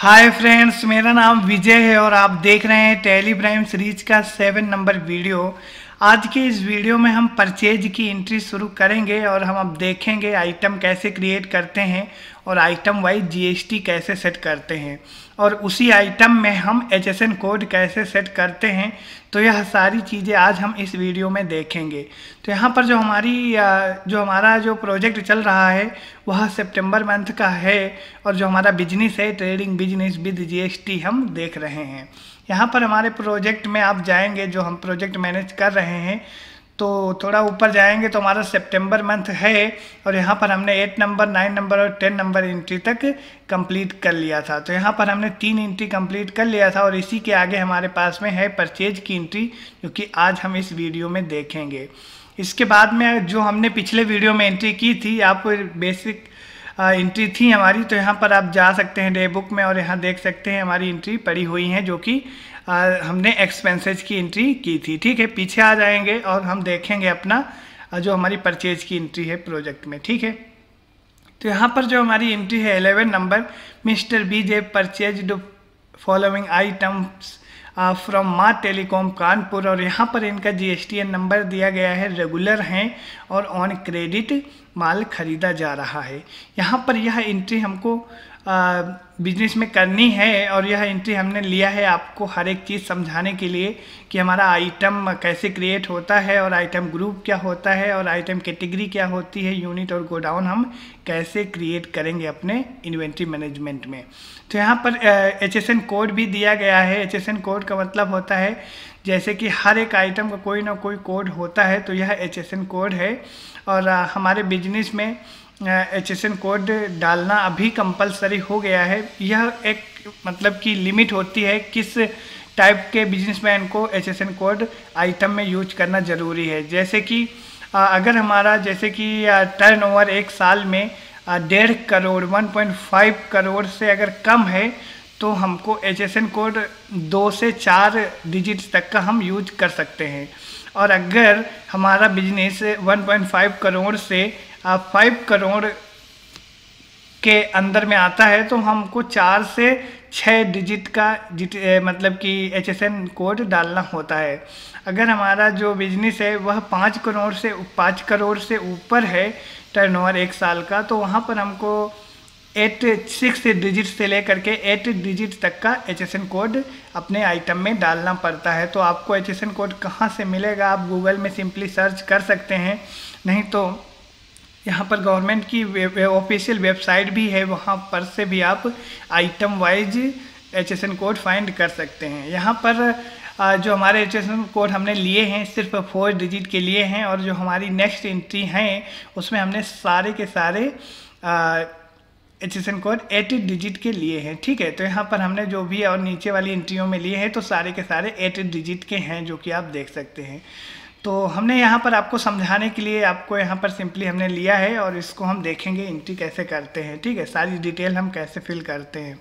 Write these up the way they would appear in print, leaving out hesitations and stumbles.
Hi friends, मेरा नाम विजय है और आप देख रहे हैं टैली प्राइम सीरीज का 7 नंबर वीडियो। आज के इस वीडियो में हम परचेज की एंट्री शुरू करेंगे और हम अब देखेंगे आइटम कैसे क्रिएट करते हैं और आइटम वाइज जीएसटी कैसे सेट करते हैं और उसी आइटम में हम एचएसएन कोड कैसे सेट करते हैं। तो यह सारी चीज़ें आज हम इस वीडियो में देखेंगे। तो यहाँ पर जो हमारा जो प्रोजेक्ट चल रहा है वह सितंबर मंथ का है और जो हमारा बिजनेस है ट्रेडिंग बिजनेस विद जीएसटी हम देख रहे हैं। यहाँ पर हमारे प्रोजेक्ट में आप जाएंगे, जो हम प्रोजेक्ट मैनेज कर रहे हैं, तो थोड़ा ऊपर जाएंगे तो हमारा सितंबर मंथ है और यहाँ पर हमने 8 नंबर 9 नंबर और 10 नंबर एंट्री तक कंप्लीट कर लिया था। तो यहाँ पर हमने 3 एंट्री कंप्लीट कर लिया था और इसी के आगे हमारे पास में है परचेज की एंट्री, जो कि आज हम इस वीडियो में देखेंगे। इसके बाद में जो हमने पिछले वीडियो में एंट्री की थी, आप बेसिक एंट्री थी हमारी, तो यहाँ पर आप जा सकते हैं डे बुक में और यहाँ देख सकते हैं हमारी एंट्री पड़ी हुई हैं, जो कि हमने एक्सपेंसेस की एंट्री की थी। ठीक है, पीछे आ जाएंगे और हम देखेंगे अपना जो हमारी परचेज की एंट्री है प्रोजेक्ट में। ठीक है, तो यहाँ पर जो हमारी एंट्री है 11 number, mister BJ purchased following items from Maa telecom Kanpur, और यहाँ पर इनका जीएसटीएन नंबर दिया गया है, रेगुलर हैं और ऑन क्रेडिट माल खरीदा जा रहा है। यहाँ पर यह एंट्री हमको बिजनेस में करनी है और यह एंट्री हमने लिया है आपको हर एक चीज़ समझाने के लिए कि हमारा आइटम कैसे क्रिएट होता है और आइटम ग्रुप क्या होता है और आइटम कैटेगरी क्या होती है, यूनिट और गोडाउन हम कैसे क्रिएट करेंगे अपने इन्वेंट्री मैनेजमेंट में। तो यहाँ पर एचएसएन कोड भी दिया गया है। एचएसएन कोड का मतलब होता है जैसे कि हर एक आइटम का कोई ना कोई कोड होता है, तो यह एचएसएन कोड है और हमारे बिजनेस में एचएसएन कोड डालना अभी कंपलसरी हो गया है। यह एक मतलब कि लिमिट होती है किस टाइप के बिजनेसमैन को एचएसएन कोड आइटम में यूज करना ज़रूरी है। जैसे कि अगर हमारा जैसे कि टर्नओवर एक साल में 1.5 करोड़ 1.5 करोड़ से अगर कम है तो हमको एचएसएन कोड 2 से 4 डिजिट्स तक का हम यूज कर सकते हैं। और अगर हमारा बिजनेस 1.5 करोड़ से 5 करोड़ के अंदर में आता है तो हमको 4 से 6 डिजिट का मतलब कि एचएसएन कोड डालना होता है। अगर हमारा जो बिजनेस है वह 5 करोड़ से ऊपर है टर्नओवर एक साल का, तो वहाँ पर हमको 6 डिजिट से लेकर के 8 डिजिट तक का एचएसएन कोड अपने आइटम में डालना पड़ता है। तो आपको एचएसएन कोड कहाँ से मिलेगा, आप गूगल में सिंपली सर्च कर सकते हैं, नहीं तो यहाँ पर गवर्नमेंट की ऑफिशियल वेबसाइट भी है, वहाँ पर से भी आप item wise HSN code find कर सकते हैं। यहाँ पर जो हमारे एचएसएन कोड हमने लिए हैं सिर्फ 4 डिजिट के लिए हैं और जो हमारी नेक्स्ट एंट्री हैं उसमें हमने सारे के सारे एचएसएन कोड 8 डिजिट के लिए हैं। ठीक है, तो यहाँ पर हमने जो भी और नीचे वाली एंट्रियों में लिए हैं तो सारे के सारे 8 डिजिट के हैं, जो कि आप देख सकते हैं। तो हमने यहाँ पर आपको समझाने के लिए आपको यहाँ पर सिंपली हमने लिया है और इसको हम देखेंगे एंट्री कैसे करते हैं। ठीक है, सारी डिटेल हम कैसे फिल करते हैं।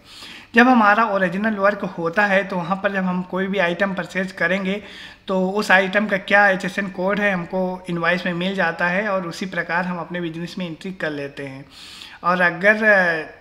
जब हमारा ओरिजिनल वर्क होता है तो वहाँ पर जब हम कोई भी आइटम परचेज करेंगे तो उस आइटम का क्या एचएसएन कोड है हमको इनवॉइस में मिल जाता है और उसी प्रकार हम अपने बिजनेस में एंट्री कर लेते हैं। और अगर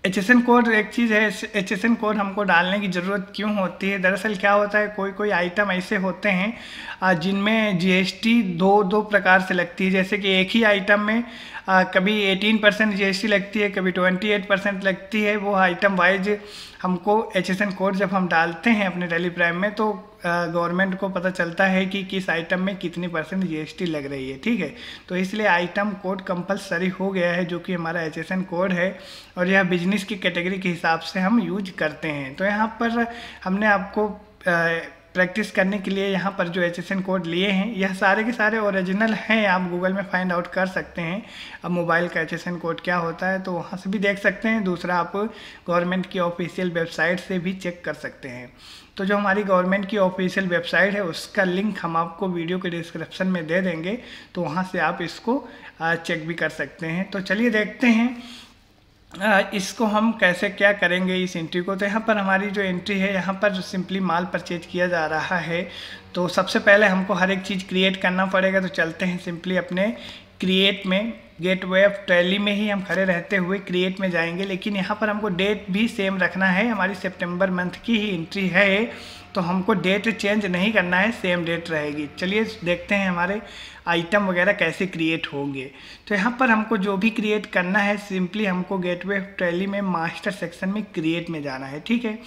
एचएसएन कोड एक चीज़ है, एचएसएन कोड हमको डालने की ज़रूरत क्यों होती है? दरअसल क्या होता है, कोई आइटम ऐसे होते हैं जिनमें जीएसटी दो प्रकार से लगती है। जैसे कि एक ही आइटम में कभी 18% जीएसटी लगती है, कभी 28% लगती है। वो आइटम वाइज हमको एचएसएन कोड जब हम डालते हैं अपने टैली प्राइम में तो गवर्नमेंट को पता चलता है कि किस आइटम में कितनी % जीएसटी लग रही है। ठीक है, तो इसलिए आइटम कोड कंपलसरी हो गया है, जो कि हमारा एचएसएन कोड है और यह बिजनेस की कैटेगरी के हिसाब से हम यूज करते हैं। तो यहाँ पर हमने आपको प्रैक्टिस करने के लिए यहाँ पर जो एचएसएन कोड लिए हैं यह सारे के सारे ओरिजिनल हैं, आप गूगल में फाइंड आउट कर सकते हैं। अब मोबाइल का एचएसएन कोड क्या होता है तो वहाँ से भी देख सकते हैं, दूसरा आप गवर्नमेंट की ऑफिशियल वेबसाइट से भी चेक कर सकते हैं। तो जो हमारी गवर्नमेंट की ऑफिशियल वेबसाइट है उसका लिंक हम आपको वीडियो के डिस्क्रिप्शन में दे देंगे, तो वहाँ से आप इसको चेक भी कर सकते हैं। तो चलिए देखते हैं इसको हम कैसे क्या करेंगे इस एंट्री को। तो यहाँ पर हमारी जो एंट्री है यहाँ पर सिंपली माल परचेज किया जा रहा है, तो सबसे पहले हमको हर एक चीज़ क्रिएट करना पड़ेगा। तो चलते हैं सिंपली अपने क्रिएट में, गेटवे ऑफ टैली में ही हम खड़े रहते हुए क्रिएट में जाएंगे, लेकिन यहाँ पर हमको डेट भी सेम रखना है। हमारी सितंबर मंथ की ही एंट्री है तो हमको डेट चेंज नहीं करना है, सेम डेट रहेगी। चलिए देखते हैं हमारे आइटम वगैरह कैसे क्रिएट होंगे। तो यहाँ पर हमको जो भी क्रिएट करना है, सिंपली हमको गेटवे ऑफ टैली में मास्टर सेक्शन में क्रिएट में जाना है, ठीक है।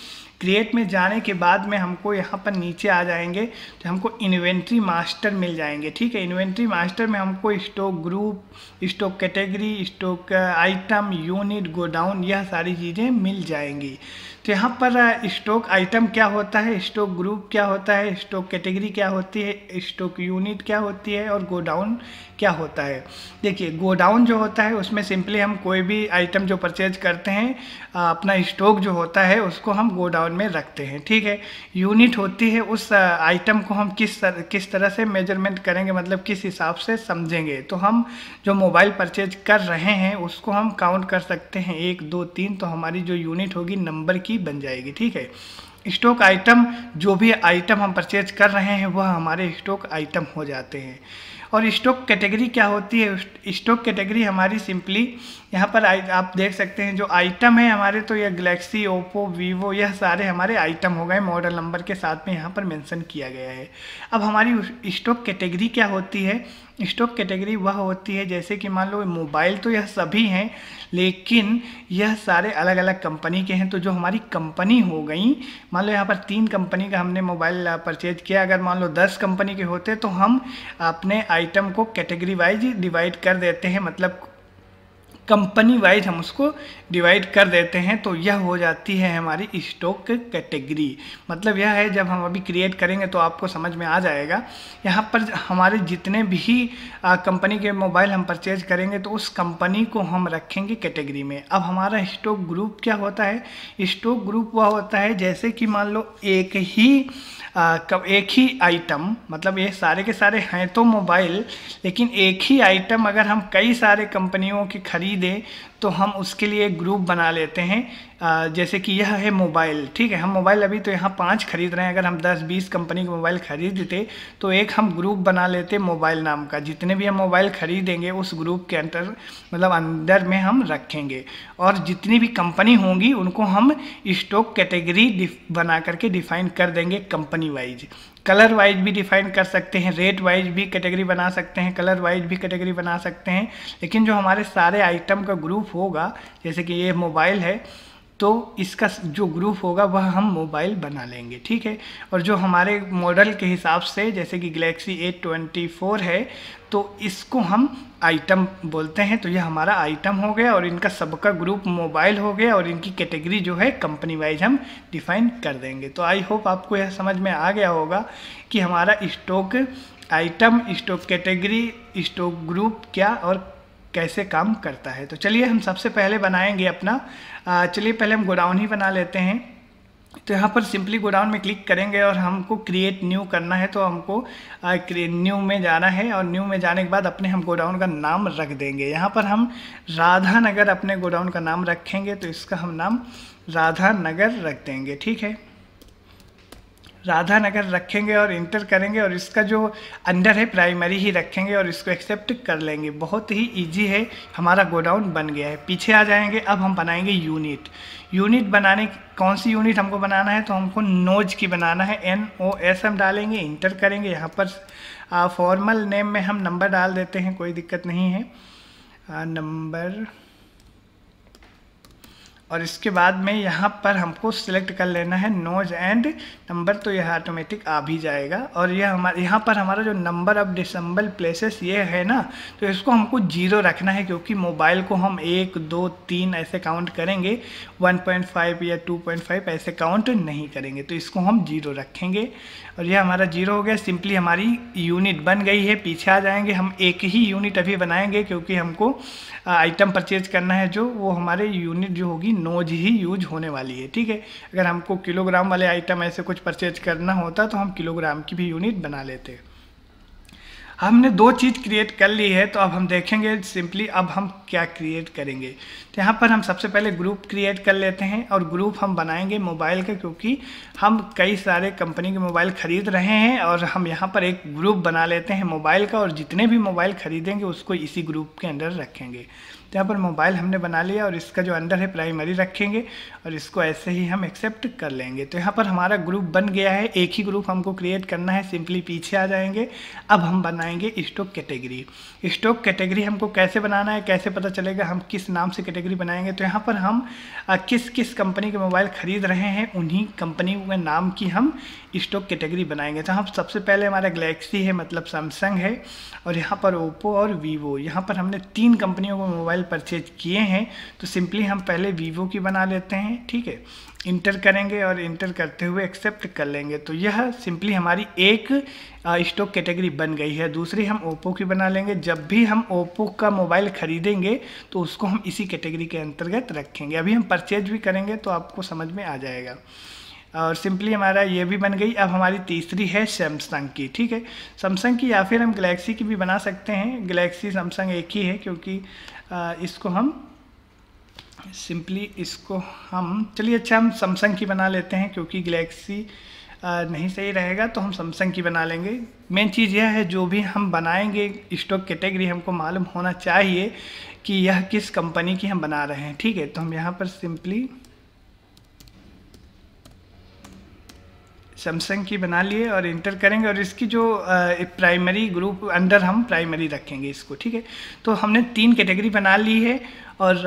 क्रिएट में जाने के बाद में हमको यहाँ पर नीचे आ जाएंगे तो हमको इन्वेंट्री मास्टर मिल जाएंगे, ठीक है। इन्वेंट्री मास्टर में हमको stock group, stock category, stock item, unit, godown, यह सारी चीज़ें मिल जाएंगी। तो यहाँ पर स्टॉक आइटम क्या होता है, स्टॉक ग्रुप क्या होता है, स्टॉक कैटेगरी क्या होती है, स्टॉक यूनिट क्या होती है और गोडाउन क्या होता है। देखिए गोडाउन जो होता है उसमें सिंपली हम कोई भी आइटम जो परचेज करते हैं, अपना स्टॉक जो होता है उसको हम गोडाउन में रखते हैं, ठीक है। यूनिट होती है उस आइटम को हम किस तरह से मेजरमेंट करेंगे, मतलब किस हिसाब से समझेंगे। तो हम जो मोबाइल परचेज कर रहे हैं उसको हम काउंट कर सकते हैं 1 2 3, तो हमारी जो यूनिट होगी नंबर की बन जाएगी, ठीक है। स्टॉक आइटम, जो भी आइटम हम परचेज कर रहे हैं वह हमारे स्टॉक आइटम हो जाते हैं। और स्टॉक कैटेगरी क्या होती है, स्टॉक कैटेगरी हमारी सिंपली यहाँ पर आप देख सकते हैं जो आइटम है हमारे, तो यह गैलेक्सी, ओप्पो, वीवो, यह सारे हमारे आइटम हो गए, मॉडल नंबर के साथ में यहाँ पर मेंशन किया गया है। अब हमारी स्टॉक कैटेगरी क्या होती है, स्टॉक कैटेगरी वह होती है जैसे कि मान लो मोबाइल तो यह सभी हैं लेकिन यह सारे अलग अलग कंपनी के हैं। तो जो हमारी कंपनी हो गई, मान लो यहाँ पर 3 कंपनी का हमने मोबाइल परचेज किया, अगर मान लो 10 कंपनी के होते तो हम अपने आइटम को कैटेगरी वाइज डिवाइड कर देते हैं, मतलब कंपनी वाइज हम उसको डिवाइड कर देते हैं। तो यह हो जाती है हमारी स्टॉक कैटेगरी। मतलब यह है, जब हम अभी क्रिएट करेंगे तो आपको समझ में आ जाएगा। यहाँ पर हमारे जितने भी कंपनी के मोबाइल हम परचेज करेंगे तो उस कंपनी को हम रखेंगे कैटेगरी में। अब हमारा स्टॉक ग्रुप क्या होता है, स्टॉक ग्रुप वह होता है जैसे कि मान लो एक ही आइटम, मतलब ये सारे के सारे हैं तो मोबाइल, लेकिन एक ही आइटम अगर हम कई सारे कंपनियों की खरीदें तो हम उसके लिए एक ग्रुप बना लेते हैं। जैसे कि यह है मोबाइल, ठीक है। हम मोबाइल अभी तो यहाँ 5 खरीद रहे हैं, अगर हम 10-20 कंपनी के मोबाइल खरीदते तो एक हम ग्रुप बना लेते मोबाइल नाम का। जितने भी हम मोबाइल खरीदेंगे उस ग्रुप के अंदर, मतलब अंदर में हम रखेंगे, और जितनी भी कंपनी होंगी उनको हम स्टॉक कैटेगरी बना करके डिफाइन कर देंगे कंपनी वाइज। कलर वाइज भी डिफाइन कर सकते हैं, रेट वाइज भी कैटेगरी बना सकते हैं, कलर वाइज भी कैटेगरी बना सकते हैं। लेकिन जो हमारे सारे आइटम का ग्रुप होगा, जैसे कि ये मोबाइल है तो इसका जो ग्रुप होगा वह हम मोबाइल बना लेंगे, ठीक है। और जो हमारे मॉडल के हिसाब से, जैसे कि गैलेक्सी A24 है तो इसको हम आइटम बोलते हैं। तो यह हमारा आइटम हो गया और इनका सबका ग्रुप मोबाइल हो गया, और इनकी कैटेगरी जो है कंपनी वाइज हम डिफाइन कर देंगे। तो आई होप आपको यह समझ में आ गया होगा कि हमारा stock item, stock category, stock group क्या और कैसे काम करता है। तो चलिए हम सबसे पहले बनाएंगे अपना, चलिए पहले हम गोडाउन ही बना लेते हैं। तो यहाँ पर सिंपली गोडाउन में क्लिक करेंगे और हमको क्रिएट न्यू करना है, तो हमको न्यू में जाना है, और न्यू में जाने के बाद अपने हम गोडाउन का नाम रख देंगे। यहाँ पर हम राधा नगर अपने गोडाउन का नाम रखेंगे, तो इसका हम नाम राधा नगर रख देंगे, ठीक है। राधा नगर रखेंगे और इंटर करेंगे, और इसका जो अंडर है प्राइमरी ही रखेंगे और इसको एक्सेप्ट कर लेंगे। बहुत ही इजी है, हमारा गोडाउन बन गया है। पीछे आ जाएंगे, अब हम बनाएंगे यूनिट। यूनिट बनाने, कौन सी यूनिट हमको बनाना है, तो हमको नोज की बनाना है, NOS हम डालेंगे, इंटर करेंगे। यहाँ पर फॉर्मल नेम में हम नंबर डाल देते हैं, कोई दिक्कत नहीं है, नंबर। और इसके बाद में यहाँ पर हमको सिलेक्ट कर लेना है नोज एंड नंबर, तो यह ऑटोमेटिक आ भी जाएगा। और यह हमारे यहाँ पर हमारा जो नंबर ऑफ डिसेंबल प्लेसेस ये है ना, तो इसको हमको 0 रखना है, क्योंकि मोबाइल को हम 1 2 3 ऐसे काउंट करेंगे, 1.5 या 2.5 ऐसे काउंट नहीं करेंगे। तो इसको हम 0 रखेंगे, और यह हमारा 0 हो गया। सिंपली हमारी यूनिट बन गई है। पीछे आ जाएंगे, हम एक ही यूनिट अभी बनाएंगे, क्योंकि हमको आइटम परचेज करना है जो, वो हमारे यूनिट जो होगी नोज ही यूज होने वाली है, ठीक है। अगर हमको किलोग्राम वाले आइटम ऐसे कुछ परचेज करना होता तो हम किलोग्राम की भी यूनिट बना लेते। हमने दो चीज़ क्रिएट कर ली है, तो अब हम देखेंगे सिंपली अब हम क्या क्रिएट करेंगे। तो यहाँ पर हम सबसे पहले ग्रुप क्रिएट कर लेते हैं और ग्रुप हम बनाएंगे मोबाइल का, क्योंकि हम कई सारे कंपनी के मोबाइल ख़रीद रहे हैं और हम यहाँ पर एक ग्रुप बना लेते हैं मोबाइल का, और जितने भी मोबाइल ख़रीदेंगे उसको इसी ग्रुप के अंदर रखेंगे। तो यहाँ पर मोबाइल हमने बना लिया और इसका जो अंडर है प्राइमरी रखेंगे और इसको ऐसे ही हम एक्सेप्ट कर लेंगे। तो यहाँ पर हमारा ग्रुप बन गया है, एक ही ग्रुप हमको क्रिएट करना है। सिंपली पीछे आ जाएंगे। अब हम बनाएंगे स्टॉक कैटेगरी। स्टॉक कैटेगरी हमको कैसे बनाना है, कैसे पता चलेगा हम किस नाम से कैटेगरी बनाएंगे। तो यहाँ पर हम किस किस कंपनी के मोबाइल ख़रीद रहे हैं उन्हीं कंपनी के नाम की हम स्टॉक कैटेगरी बनाएंगे। तो हम सबसे पहले हमारा गैलेक्सी है, मतलब सैमसंग है, और यहाँ पर ओप्पो और वीवो, यहाँ पर हमने 3 कंपनियों को मोबाइल परचेज किए हैं। तो सिंपली हम पहले वीवो की बना लेते हैं, ठीक है। इंटर करेंगे और इंटर करते हुए एक्सेप्ट कर लेंगे। तो यह सिंपली हमारी एक स्टॉक कैटेगरी बन गई है। दूसरी हम ओप्पो की बना लेंगे। जब भी हम ओप्पो का मोबाइल ख़रीदेंगे तो उसको हम इसी कैटेगरी के अंतर्गत रखेंगे। अभी हम परचेज भी करेंगे तो आपको समझ में आ जाएगा। और सिंपली हमारा ये भी बन गई। अब हमारी तीसरी है सैमसंग की, ठीक है। सैमसंग की या फिर हम गैलेक्सी की भी बना सकते हैं। गैलेक्सी सैमसंग एक ही है, क्योंकि इसको हम सिंपली इसको हम चलिए अच्छा हम सैमसंग की बना लेते हैं, क्योंकि गैलेक्सी नहीं सही रहेगा तो हम सैमसंग की बना लेंगे। मेन चीज़ यह है जो भी हम बनाएंगे स्टॉक कैटेगरी हमको मालूम होना चाहिए कि यह किस कंपनी की हम बना रहे हैं, ठीक है। तो हम यहाँ पर सिंपली सैमसंग की बना लिए और इंटर करेंगे और इसकी जो प्राइमरी ग्रुप अंडर हम प्राइमरी रखेंगे इसको, ठीक है। तो हमने 3 कैटेगरी बना ली है और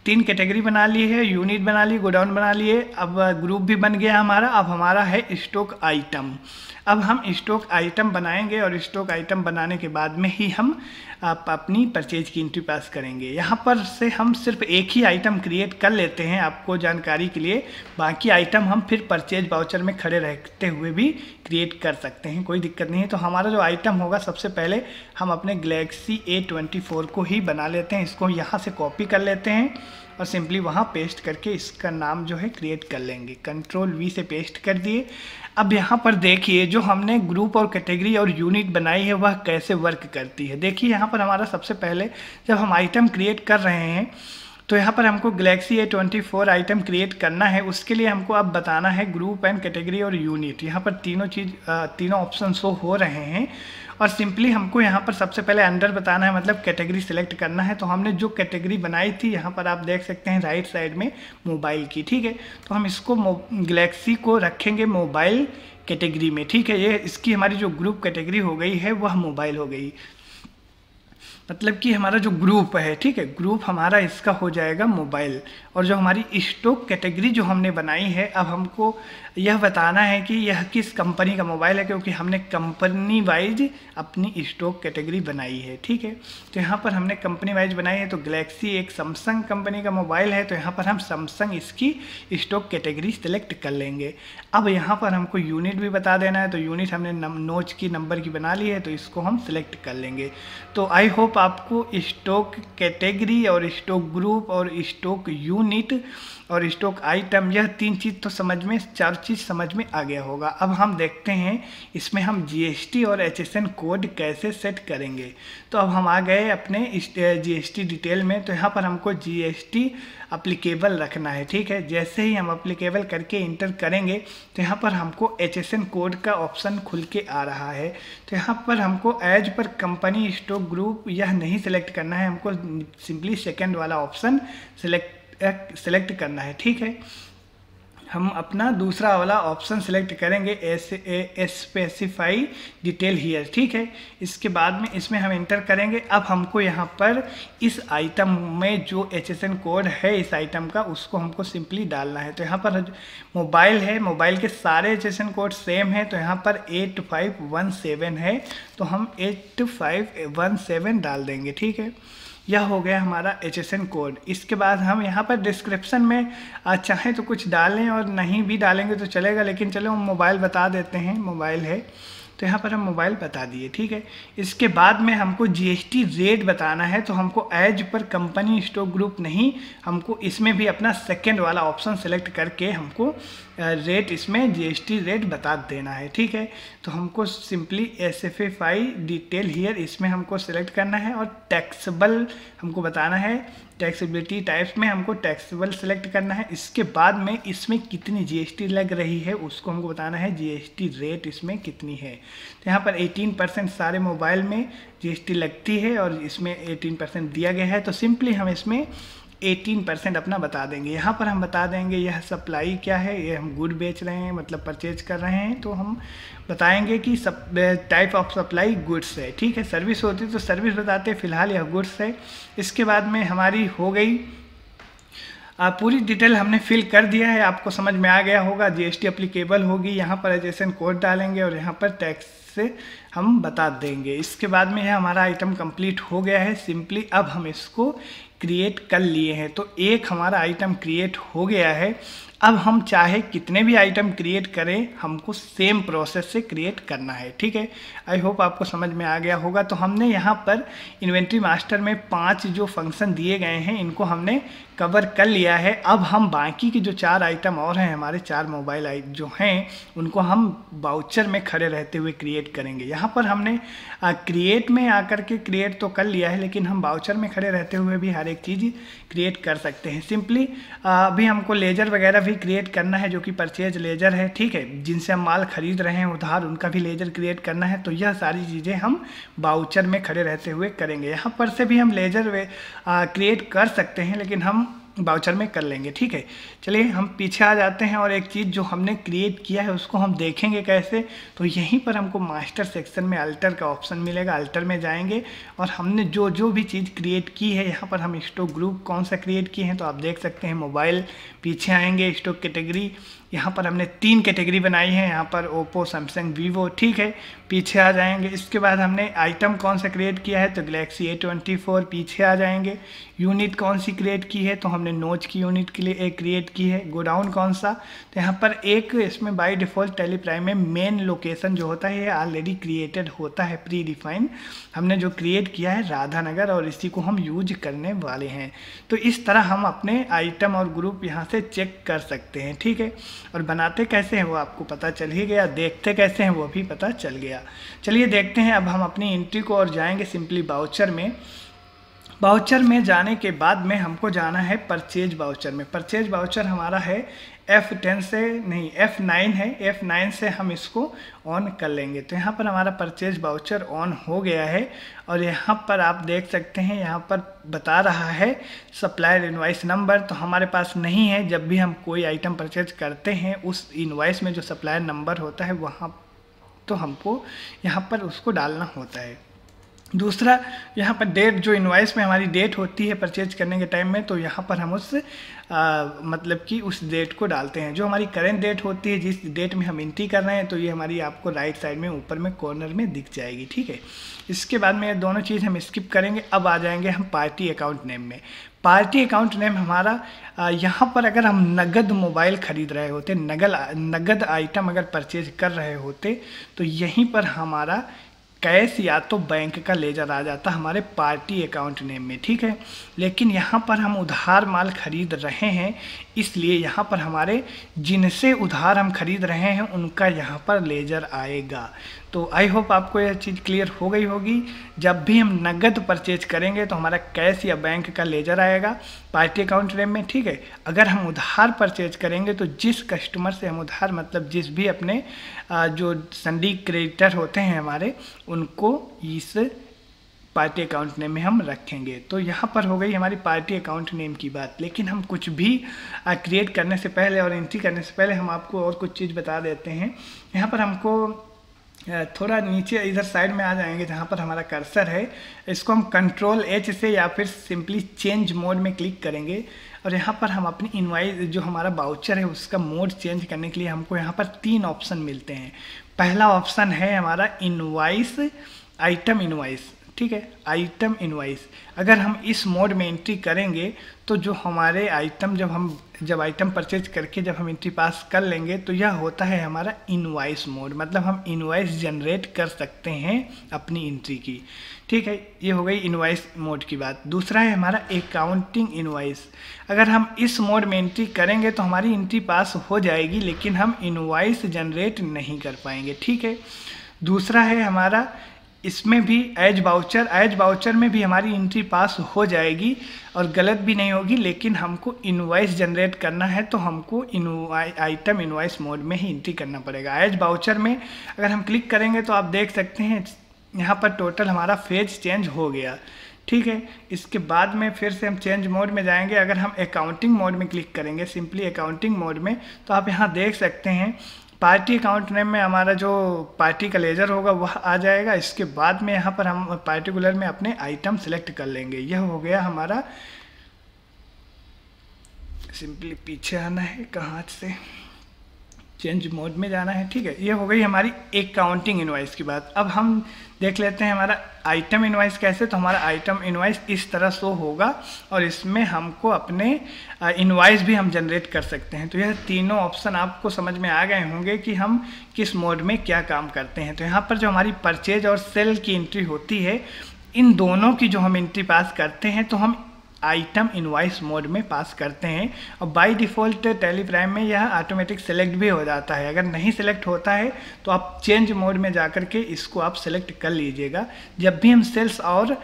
3 कैटेगरी बना ली है, यूनिट बना ली, गोडाउन बना लिए। अब ग्रुप भी बन गया हमारा। अब हमारा है स्टॉक आइटम। अब हम स्टॉक आइटम बनाएंगे और स्टॉक आइटम बनाने के बाद में ही हम अपनी परचेज की एंट्री पास करेंगे। यहाँ पर से हम सिर्फ एक ही आइटम क्रिएट कर लेते हैं आपको जानकारी के लिए। बाकी आइटम हम फिर परचेज वाउचर में खड़े रहते हुए भी क्रिएट कर सकते हैं, कोई दिक्कत नहीं है। तो हमारा जो आइटम होगा सबसे पहले हम अपने गैलेक्सी A24 को ही बना लेते हैं। इसको यहाँ से कॉपी कर लेते हैं और सिंपली वहाँ पेस्ट करके इसका नाम जो है क्रिएट कर लेंगे। कंट्रोल V से पेस्ट कर दिए। अब यहाँ पर देखिए जो हमने ग्रुप और कैटेगरी और यूनिट बनाई है वह कैसे वर्क करती है। देखिए यहाँ पर हमारा सबसे पहले जब हम आइटम क्रिएट कर रहे हैं तो यहाँ पर हमको गैलेक्सी A24 आइटम क्रिएट करना है। उसके लिए हमको अब बताना है ग्रुप एंड कैटेगरी और यूनिट। यहाँ पर तीनों ऑप्शन शो हो रहे हैं और सिंपली हमको यहाँ पर सबसे पहले अंडर बताना है, मतलब कैटेगरी सिलेक्ट करना है। तो हमने जो कैटेगरी बनाई थी यहाँ पर आप देख सकते हैं राइट साइड में मोबाइल की, ठीक है। तो हम इसको गैलेक्सी को रखेंगे मोबाइल कैटेगरी में, ठीक है। ये इसकी हमारी जो ग्रुप कैटेगरी हो गई है वह मोबाइल हो गई, मतलब कि हमारा जो ग्रुप है, ठीक है, ग्रुप हमारा इसका हो जाएगा मोबाइल। और जो हमारी स्टॉक कैटेगरी जो हमने बनाई है अब हमको यह बताना है कि यह किस कंपनी का मोबाइल है, क्योंकि हमने कंपनी वाइज अपनी स्टॉक कैटेगरी बनाई है, ठीक है। तो यहाँ पर हमने कंपनी वाइज बनाई है। तो गैलेक्सी एक सैमसंग कंपनी का मोबाइल है, तो यहाँ पर हम सैमसंग इसकी स्टॉक कैटेगरी सेलेक्ट कर लेंगे। अब यहाँ पर हमको यूनिट भी बता देना है। तो यूनिट हमने नोच की नंबर की बना ली है, तो इसको हम सिलेक्ट कर लेंगे। तो आई होप आपको स्टॉक कैटेगरी और स्टॉक ग्रुप और स्टॉक यूनिट और स्टॉक आइटम यह 3 चीज़ तो समझ में, 4 चीज़ समझ में आ गया होगा। अब हम देखते हैं इसमें हम GST और HSN कोड कैसे सेट करेंगे। तो अब हम आ गए अपने GST डिटेल में। तो यहाँ पर हमको GST अप्लीकेबल रखना है, ठीक है। जैसे ही हम अप्लीकेबल करके इंटर करेंगे तो यहाँ पर हमको HSN कोड का ऑप्शन खुल के आ रहा है। तो यहाँ पर हमको as per company stock group यह नहीं सिलेक्ट करना है, हमको सिंपली सेकेंड वाला ऑप्शन सेलेक्ट करना है, ठीक है। हम अपना दूसरा वाला ऑप्शन सेलेक्ट करेंगे, स्पेसिफाई डिटेल हियर, ठीक है। इसके बाद में इसमें हम इंटर करेंगे। अब हमको यहाँ पर इस आइटम में जो HSN कोड है इस आइटम का उसको हमको सिंपली डालना है। तो यहाँ पर मोबाइल है, मोबाइल के सारे HSN कोड सेम है। तो यहाँ पर 8517 है, तो हम 8517 डाल देंगे, ठीक है। यह हो गया हमारा HSN कोड। इसके बाद हम यहाँ पर डिस्क्रिप्शन में चाहें तो कुछ डालें और नहीं भी डालेंगे तो चलेगा, लेकिन चलो हम मोबाइल बता देते हैं। मोबाइल है तो यहाँ पर हम मोबाइल बता दिए, ठीक है। इसके बाद में हमको जीएसटी रेट बताना है, तो हमको as per company stock group नहीं, हमको इसमें भी अपना सेकेंड वाला ऑप्शन सेलेक्ट करके हमको रेट, इसमें जीएसटी रेट बता देना है, ठीक है। तो हमको सिंपली SFFI डिटेल हियर इसमें हमको सेलेक्ट करना है और टैक्सेबल हमको बताना है, टैक्सेबिलिटी टाइप्स में हमको टैक्सेबल सेलेक्ट करना है। इसके बाद में इसमें कितनी जीएसटी लग रही है उसको हमको बताना है, जीएसटी रेट इसमें कितनी है। तो यहाँ पर 18% सारे मोबाइल में जीएसटी लगती है और इसमें 18% दिया गया है, तो सिंपली हम इसमें 18% अपना बता देंगे। यहाँ पर हम बता देंगे यह सप्लाई क्या है, ये हम गुड बेच रहे हैं मतलब परचेज कर रहे हैं, तो हम बताएंगे कि सब टाइप ऑफ सप्लाई गुड्स है, ठीक है। सर्विस होती तो सर्विस बताते, फिलहाल यह गुड्स है। इसके बाद में हमारी हो गई पूरी डिटेल हमने फिल कर दिया है, आपको समझ में आ गया होगा। जीएसटी अप्लीकेबल होगी, यहाँ पर एजेसन कोड डालेंगे और यहाँ पर टैक्स से हम बता देंगे। इसके बाद में यह हमारा आइटम कंप्लीट हो गया है। सिंपली अब हम इसको क्रिएट कर लिए हैं, तो एक हमारा आइटम क्रिएट हो गया है। अब हम चाहे कितने भी आइटम क्रिएट करें, हमको सेम प्रोसेस से क्रिएट करना है, ठीक है। आई होप आपको समझ में आ गया होगा। तो हमने यहाँ पर इन्वेंट्री मास्टर में 5 जो फंक्शन दिए गए हैं इनको हमने कवर कर लिया है। अब हम बाकी की जो 4 आइटम और हैं, हमारे 4 मोबाइल जो हैं, उनको हम बाउचर में खड़े रहते हुए क्रिएट करेंगे। यहाँ पर हमने क्रिएट में आकर के क्रिएट तो कर लिया है, लेकिन हम बाउचर में खड़े रहते हुए भी हर एक चीज़ क्रिएट कर सकते हैं। सिंपली अभी हमको लेजर वगैरह भी क्रिएट करना है, जो कि परचेज लेजर है, ठीक है। जिनसे हम माल खरीद रहे हैं उधार, उनका भी लेजर क्रिएट करना है। तो यह सारी चीज़ें हम बाउचर में खड़े रहते हुए करेंगे। यहाँ पर से भी हम लेजर क्रिएट कर सकते हैं, लेकिन हम बाउचर में कर लेंगे, ठीक है। चलिए हम पीछे आ जाते हैं और एक चीज़ जो हमने क्रिएट किया है उसको हम देखेंगे कैसे। तो यहीं पर हमको मास्टर सेक्शन में अल्टर का ऑप्शन मिलेगा, अल्टर में जाएंगे और हमने जो जो भी चीज़ क्रिएट की है, यहाँ पर हम स्टॉक ग्रुप कौन सा क्रिएट किए हैं तो आप देख सकते हैं। मोबाइल, पीछे आएंगे स्टॉक कैटेगरी, यहाँ पर हमने 3 कैटेगरी बनाई है, यहाँ पर ओप्पो, सैमसंग, वीवो, ठीक है। पीछे आ जाएंगे। इसके बाद हमने आइटम कौन सा क्रिएट किया है तो गैलेक्सी A24, पीछे आ जाएंगे। यूनिट कौन सी क्रिएट की है तो हमने नोच की यूनिट के लिए एक क्रिएट की है। गोडाउन कौन सा, तो यहाँ पर एक इसमें बाय डिफ़ॉल्ट टेलीप्राइम में मेन लोकेशन जो होता है ये ऑलरेडी क्रिएटेड होता है, प्री डिफाइन। हमने जो क्रिएट किया है राधानगर और इसी को हम यूज करने वाले हैं। तो इस तरह हम अपने आइटम और ग्रुप यहाँ से चेक कर सकते हैं, ठीक है। और बनाते कैसे हैं वो आपको पता चल ही गया, देखते कैसे हैं वो भी पता चल गया। चलिए देखते हैं। अब हम अपनी एंट्री को और जाएंगे सिंपली बाउचर में। बाउचर में जाने के बाद में हमको जाना है परचेज बाउचर में। परचेज बाउचर हमारा है F10 से नहीं F9 है, F9 से हम इसको ऑन कर लेंगे। तो यहाँ पर हमारा परचेज बाउचर ऑन हो गया है और यहाँ पर आप देख सकते हैं, यहाँ पर बता रहा है सप्लायर इनवॉइस नंबर, तो हमारे पास नहीं है। जब भी हम कोई आइटम परचेज करते हैं उस इनवॉइस में जो सप्लायर नंबर होता है वहाँ तो हमको यहाँ पर उसको डालना होता है। दूसरा, यहाँ पर डेट, जो इनवॉइस में हमारी डेट होती है परचेज करने के टाइम में, तो यहाँ पर हम उस मतलब कि उस डेट को डालते हैं। जो हमारी करेंट डेट होती है, जिस डेट में हम एंट्री कर रहे हैं, तो ये हमारी आपको राइट साइड में ऊपर में कॉर्नर में दिख जाएगी, ठीक है। इसके बाद में ये दोनों चीज़ हम स्किप करेंगे। अब आ जाएंगे हम पार्टी अकाउंट नेम में। पार्टी अकाउंट नेम हमारा यहाँ पर अगर हम नगद मोबाइल खरीद रहे होते, नगद आइटम अगर परचेज कर रहे होते, तो यहीं पर हमारा कैश या तो बैंक का लेजर आ जाता हमारे पार्टी अकाउंट नेम में, ठीक है। लेकिन यहाँ पर हम उधार माल खरीद रहे हैं, इसलिए यहाँ पर हमारे जिनसे उधार हम खरीद रहे हैं उनका यहाँ पर लेजर आएगा। तो आई होप आपको यह चीज़ क्लियर हो गई होगी। जब भी हम नगद परचेज करेंगे तो हमारा कैश या बैंक का लेजर आएगा पार्टी अकाउंट नेम में, ठीक है। अगर हम उधार परचेज करेंगे तो जिस कस्टमर से हम उधार मतलब जिस भी अपने जो संडी क्रेडिटर होते हैं हमारे, उनको इस पार्टी अकाउंट नेम में हम रखेंगे। तो यहाँ पर हो गई हमारी पार्टी अकाउंट नेम की बात। लेकिन हम कुछ भी क्रिएट करने से पहले और एंट्री करने से पहले हम आपको और कुछ चीज़ बता देते हैं। यहाँ पर हमको थोड़ा नीचे इधर साइड में आ जाएंगे जहाँ पर हमारा कर्सर है, इसको हम Ctrl+H से या फिर सिंपली चेंज मोड में क्लिक करेंगे और यहाँ पर हम अपनी इनवॉइस जो हमारा बाउचर है उसका मोड चेंज करने के लिए हमको यहाँ पर 3 ऑप्शन मिलते हैं। पहला ऑप्शन है हमारा इनवॉइस, आइटम इनवॉइस, ठीक है, आइटम इनवॉइस। अगर हम इस मोड में एंट्री करेंगे तो जो हमारे आइटम जब हम जब आइटम परचेज करके जब हम एंट्री पास कर लेंगे तो यह होता है हमारा इनवॉइस मोड, मतलब हम इनवॉइस जनरेट कर सकते हैं अपनी एंट्री की। ठीक है, ये हो गई इनवॉइस मोड की बात। दूसरा है हमारा अकाउंटिंग इनवॉइस। अगर हम इस मोड में एंट्री करेंगे तो हमारी एंट्री पास हो जाएगी, लेकिन हम इनवॉइस जनरेट नहीं कर पाएंगे। ठीक है, दूसरा है हमारा इसमें भी एज वाउचर में भी हमारी एंट्री पास हो जाएगी और गलत भी नहीं होगी, लेकिन हमको इनवॉइस जनरेट करना है तो हमको आइटम इनवॉइस मोड में ही एंट्री करना पड़ेगा। एज वाउचर में अगर हम क्लिक करेंगे तो आप देख सकते हैं यहाँ पर टोटल हमारा फेज चेंज हो गया। ठीक है, इसके बाद में फिर से हम चेंज मोड में जाएंगे। अगर हम अकाउंटिंग मोड में क्लिक करेंगे, सिंपली अकाउंटिंग मोड में, तो आप यहाँ देख सकते हैं पार्टी अकाउंट नेम में हमारा जो पार्टी का लेजर होगा वह आ जाएगा। इसके बाद में यहाँ पर हम पार्टिकुलर में अपने आइटम सेलेक्ट कर लेंगे। यह हो गया हमारा, सिंपली पीछे आना है, कहाँ से चेंज मोड में जाना है। ठीक है, ये हो गई हमारी अकाउंटिंग इनवॉइस की बात। अब हम देख लेते हैं हमारा आइटम इनवॉइस कैसे। तो हमारा आइटम इनवॉइस इस तरह शो होगा और इसमें हमको अपने इनवॉइस भी हम जनरेट कर सकते हैं। तो यह तीनों ऑप्शन आपको समझ में आ गए होंगे कि हम किस मोड में क्या काम करते हैं। तो यहाँ पर जो हमारी परचेज और सेल की एंट्री होती है, इन दोनों की जो हम एंट्री पास करते हैं तो हम आइटम इनवॉइस मोड में पास करते हैं। और बाय डिफ़ॉल्ट टैली प्राइम में यह ऑटोमेटिक सेलेक्ट भी हो जाता है। अगर नहीं सेलेक्ट होता है तो आप चेंज मोड में जा कर के इसको आप सेलेक्ट कर लीजिएगा। जब भी हम सेल्स और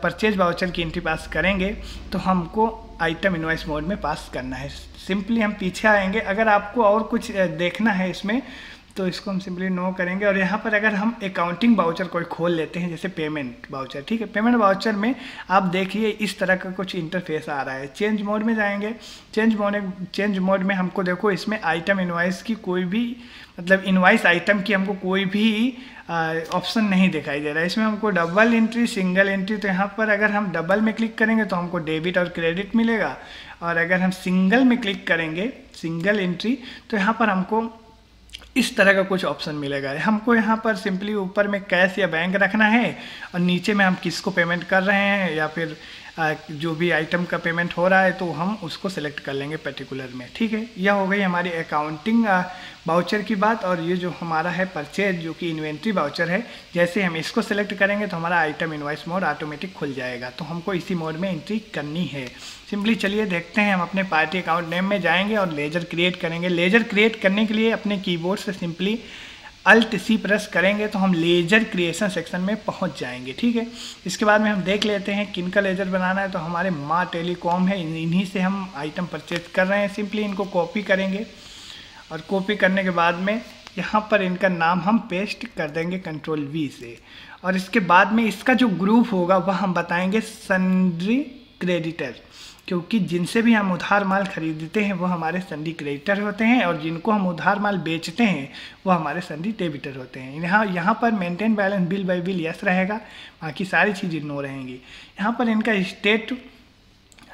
परचेज वाउचर की एंट्री पास करेंगे तो हमको आइटम इनवॉइस मोड में पास करना है। सिंपली हम पीछे आएंगे। अगर आपको और कुछ देखना है इसमें तो इसको हम सिंपली नो करेंगे। और यहाँ पर अगर हम अकाउंटिंग वाउचर कोई खोल लेते हैं, जैसे पेमेंट वाउचर, ठीक है, पेमेंट वाउचर में आप देखिए इस तरह का कुछ इंटरफेस आ रहा है। चेंज मोड में जाएंगे। चेंज मोड में हमको देखो इसमें आइटम इनवॉइस की कोई भी, मतलब इनवॉइस आइटम की हमको कोई भी ऑप्शन नहीं दिखाई दे रहा है। इसमें हमको डबल एंट्री, सिंगल एंट्री, तो यहाँ पर अगर हम डबल में क्लिक करेंगे तो हमको डेबिट और क्रेडिट मिलेगा। और अगर हम सिंगल में क्लिक करेंगे, सिंगल एंट्री, तो यहाँ पर हमको इस तरह का कुछ ऑप्शन मिलेगा। हमको यहाँ पर सिंपली ऊपर में कैश या बैंक रखना है और नीचे में हम किसको पेमेंट कर रहे हैं या फिर जो भी आइटम का पेमेंट हो रहा है तो हम उसको सिलेक्ट कर लेंगे पर्टिकुलर में। ठीक है, यह हो गई हमारी अकाउंटिंग वाउचर की बात। और ये जो हमारा है परचेज, जो कि इन्वेंट्री वाउचर है, जैसे हम इसको सिलेक्ट करेंगे तो हमारा आइटम इनवॉइस मोड ऑटोमेटिक खुल जाएगा। तो हमको इसी मोड में एंट्री करनी है। सिंपली चलिए देखते हैं। हम अपने पार्टी अकाउंट नेम में जाएंगे और लेजर क्रिएट करेंगे। लेजर क्रिएट करने के लिए अपने कीबोर्ड से सिंपली अल्ट सी प्रेस करेंगे तो हम लेजर क्रिएशन सेक्शन में पहुंच जाएंगे। ठीक है, इसके बाद में हम देख लेते हैं किन का लेजर बनाना है। तो हमारे माँ टेलीकॉम है, इन्हीं से हम आइटम परचेज कर रहे हैं। सिंपली इनको कॉपी करेंगे और कॉपी करने के बाद में यहाँ पर इनका नाम हम पेस्ट कर देंगे कंट्रोल V से। और इसके बाद में इसका जो ग्रुप होगा वह हम बताएंगे सन्ड्री क्रेडिटर, क्योंकि जिनसे भी हम उधार माल खरीदते हैं वो हमारे सन्डी क्रेडिटर होते हैं और जिनको हम उधार माल बेचते हैं वो हमारे सन्डी डेबिटर होते हैं। यहाँ पर maintain balance bill bye bill yes रहेगा, बाकी सारी चीज़ें नो रहेंगी। यहाँ पर इनका स्टेट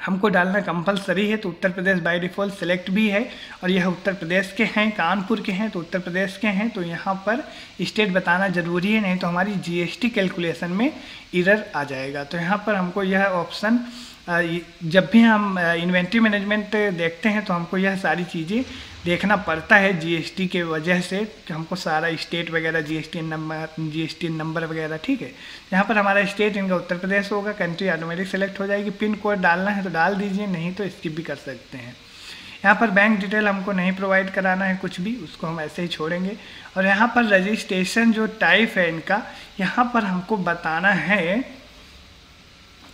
हमको डालना कंपलसरी है, तो Uttar Pradesh by default select भी है। और यह उत्तर प्रदेश के हैं, कानपुर के हैं, तो उत्तर प्रदेश के हैं, तो यहाँ पर स्टेट बताना ज़रूरी है, नहीं तो हमारी GST कैलकुलेशन में एरर आ जाएगा। तो यहाँ पर हमको यह ऑप्शन, जब भी हम इन्वेंट्री मैनेजमेंट देखते हैं तो हमको यह सारी चीज़ें देखना पड़ता है GST के वजह से। हमको सारा स्टेट वगैरह, GST नंबर वगैरह। ठीक है, यहाँ पर हमारा स्टेट इनका उत्तर प्रदेश होगा। कंट्री ऑटोमेटिक सेलेक्ट हो जाएगी। पिन कोड डालना है तो डाल दीजिए, नहीं तो स्किप भी कर सकते हैं। यहाँ पर बैंक डिटेल हमको नहीं प्रोवाइड कराना है कुछ भी, उसको हम ऐसे ही छोड़ेंगे। और यहाँ पर रजिस्ट्रेशन जो टाइप है इनका, यहाँ पर हमको बताना है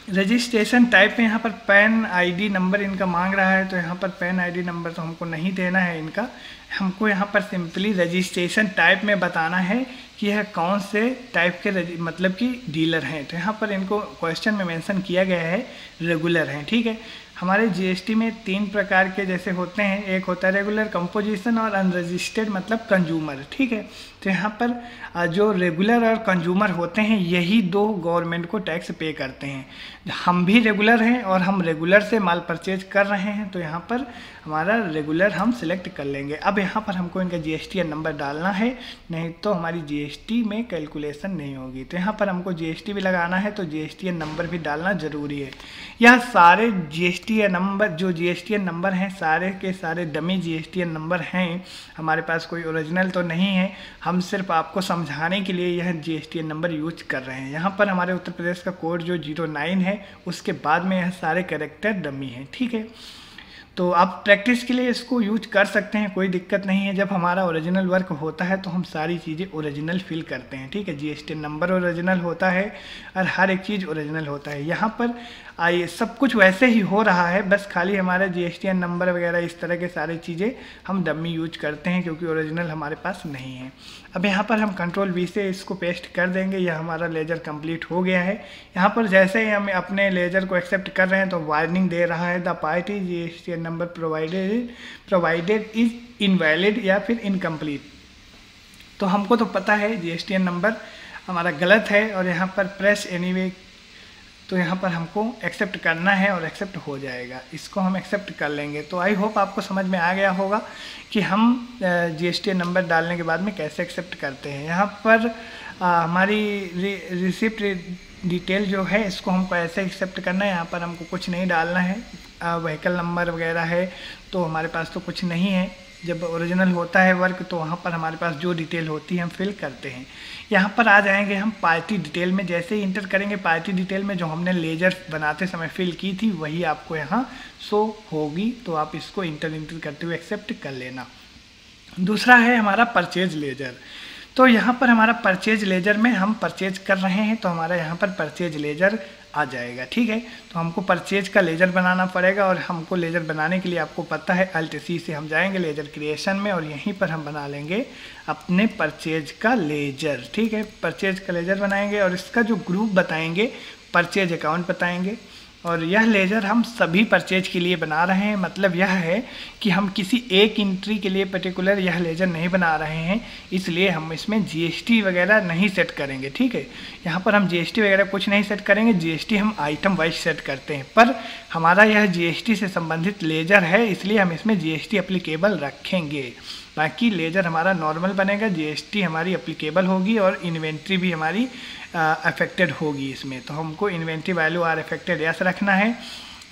रजिस्ट्रेशन टाइप में। यहाँ पर पैन ID नंबर इनका मांग रहा है, तो यहाँ पर पैन ID नंबर तो हमको नहीं देना है इनका। हमको यहाँ पर सिंपली रजिस्ट्रेशन टाइप में बताना है कि यह कौन से टाइप के मतलब कि डीलर हैं। तो यहाँ पर इनको क्वेश्चन में मेंशन किया गया है रेगुलर हैं। ठीक है, हमारे GST में 3 प्रकार के जैसे होते हैं, एक होता है रेगुलर, कंपोजिशन और अनरजिस्टर्ड मतलब कंज्यूमर। ठीक है, तो यहाँ पर जो रेगुलर और कंज्यूमर होते हैं यही 2 गवर्नमेंट को टैक्स पे करते हैं। हम भी रेगुलर हैं और हम रेगुलर से माल परचेज कर रहे हैं, तो यहाँ पर हमारा रेगुलर हम सिलेक्ट कर लेंगे। अब यहाँ पर हमको इनका GST नंबर डालना है, नहीं तो हमारी GST में कैलकुलेशन नहीं होगी। तो यहाँ पर हमको GST भी लगाना है, तो GST नंबर भी डालना ज़रूरी है। यह सारे GST GST नंबर, जो GST नंबर हैं सारे के सारे डमी GST नंबर हैं, हमारे पास कोई ओरिजिनल तो नहीं है। हम सिर्फ आपको समझाने के लिए यह GST नंबर यूज कर रहे हैं। यहाँ पर हमारे उत्तर प्रदेश का कोड जो 09 है, उसके बाद में यह सारे कैरेक्टर डमी हैं, ठीक है। तो आप प्रैक्टिस के लिए इसको यूज कर सकते हैं, कोई दिक्कत नहीं है। जब हमारा ओरिजिनल वर्क होता है तो हम सारी चीज़ें ओरिजिनल फिल करते हैं, ठीक है। GST नंबर ओरिजिनल होता है और हर एक चीज़ ओरिजिनल होता है। यहाँ पर आइए, सब कुछ वैसे ही हो रहा है, बस खाली हमारा GST नंबर वगैरह इस तरह के सारी चीज़ें हम डमी यूज करते हैं क्योंकि ओरिजिनल हमारे पास नहीं है। अब यहाँ पर हम Ctrl+V से इसको पेस्ट कर देंगे। यह हमारा लेजर कंप्लीट हो गया है। यहाँ पर जैसे ही हम अपने लेजर को एक्सेप्ट कर रहे हैं तो वार्निंग दे रहा है, the party GST number provided is invalid या फिर इनकम्प्लीट। तो हमको तो पता है GST नंबर हमारा गलत है और यहाँ पर प्रेस एनीवे, तो यहाँ पर हमको एक्सेप्ट करना है और एक्सेप्ट हो जाएगा। इसको हम एक्सेप्ट कर लेंगे। तो आई होप आपको समझ में आ गया होगा कि हम GST नंबर डालने के बाद में कैसे एक्सेप्ट करते हैं। यहाँ पर हमारी रिसिप्ट डिटेल जो है, इसको हमको ऐसे एक्सेप्ट करना है। यहाँ पर हमको कुछ नहीं डालना है, व्हीकल नंबर वगैरह है तो हमारे पास तो कुछ नहीं है। जब ओरिजिनल होता है वर्क तो वहाँ पर हमारे पास जो डिटेल होती है हम फिल करते हैं। यहाँ पर आ जाएंगे हम पार्टी डिटेल में। जैसे ही इंटर करेंगे पार्टी डिटेल में, जो हमने लेजर बनाते समय फिल की थी वही आपको यहाँ शो होगी। तो आप इसको इंटर करते हुए एक्सेप्ट कर लेना। दूसरा है हमारा परचेज लेजर। तो यहाँ पर हमारा परचेज लेजर में हम परचेज कर रहे हैं तो हमारा यहाँ पर परचेज लेजर आ जाएगा, ठीक है। तो हमको परचेज का लेजर बनाना पड़ेगा और हमको लेजर बनाने के लिए आपको पता है Alt+C से हम जाएंगे लेजर क्रिएशन में और यहीं पर हम बना लेंगे अपने परचेज का लेजर, ठीक है। परचेज का लेजर बनाएंगे और इसका जो ग्रुप बताएंगे परचेज अकाउंट बताएंगे। और यह लेजर हम सभी परचेज के लिए बना रहे हैं। मतलब यह है कि हम किसी एक एंट्री के लिए पर्टिकुलर यह लेजर नहीं बना रहे हैं, इसलिए हम इसमें GST वगैरह नहीं सेट करेंगे, ठीक है। यहाँ पर हम GST वगैरह कुछ नहीं सेट करेंगे। GST हम आइटम वाइज सेट करते हैं, पर हमारा यह GST से संबंधित लेजर है इसलिए हम इसमें GST एप्लीकेबल रखेंगे। बाकी लेजर हमारा नॉर्मल बनेगा, GST हमारी एप्लीकेबल होगी और इन्वेंट्री भी हमारी अफेक्टेड होगी इसमें। तो हमको inventory value are affected yes रखना है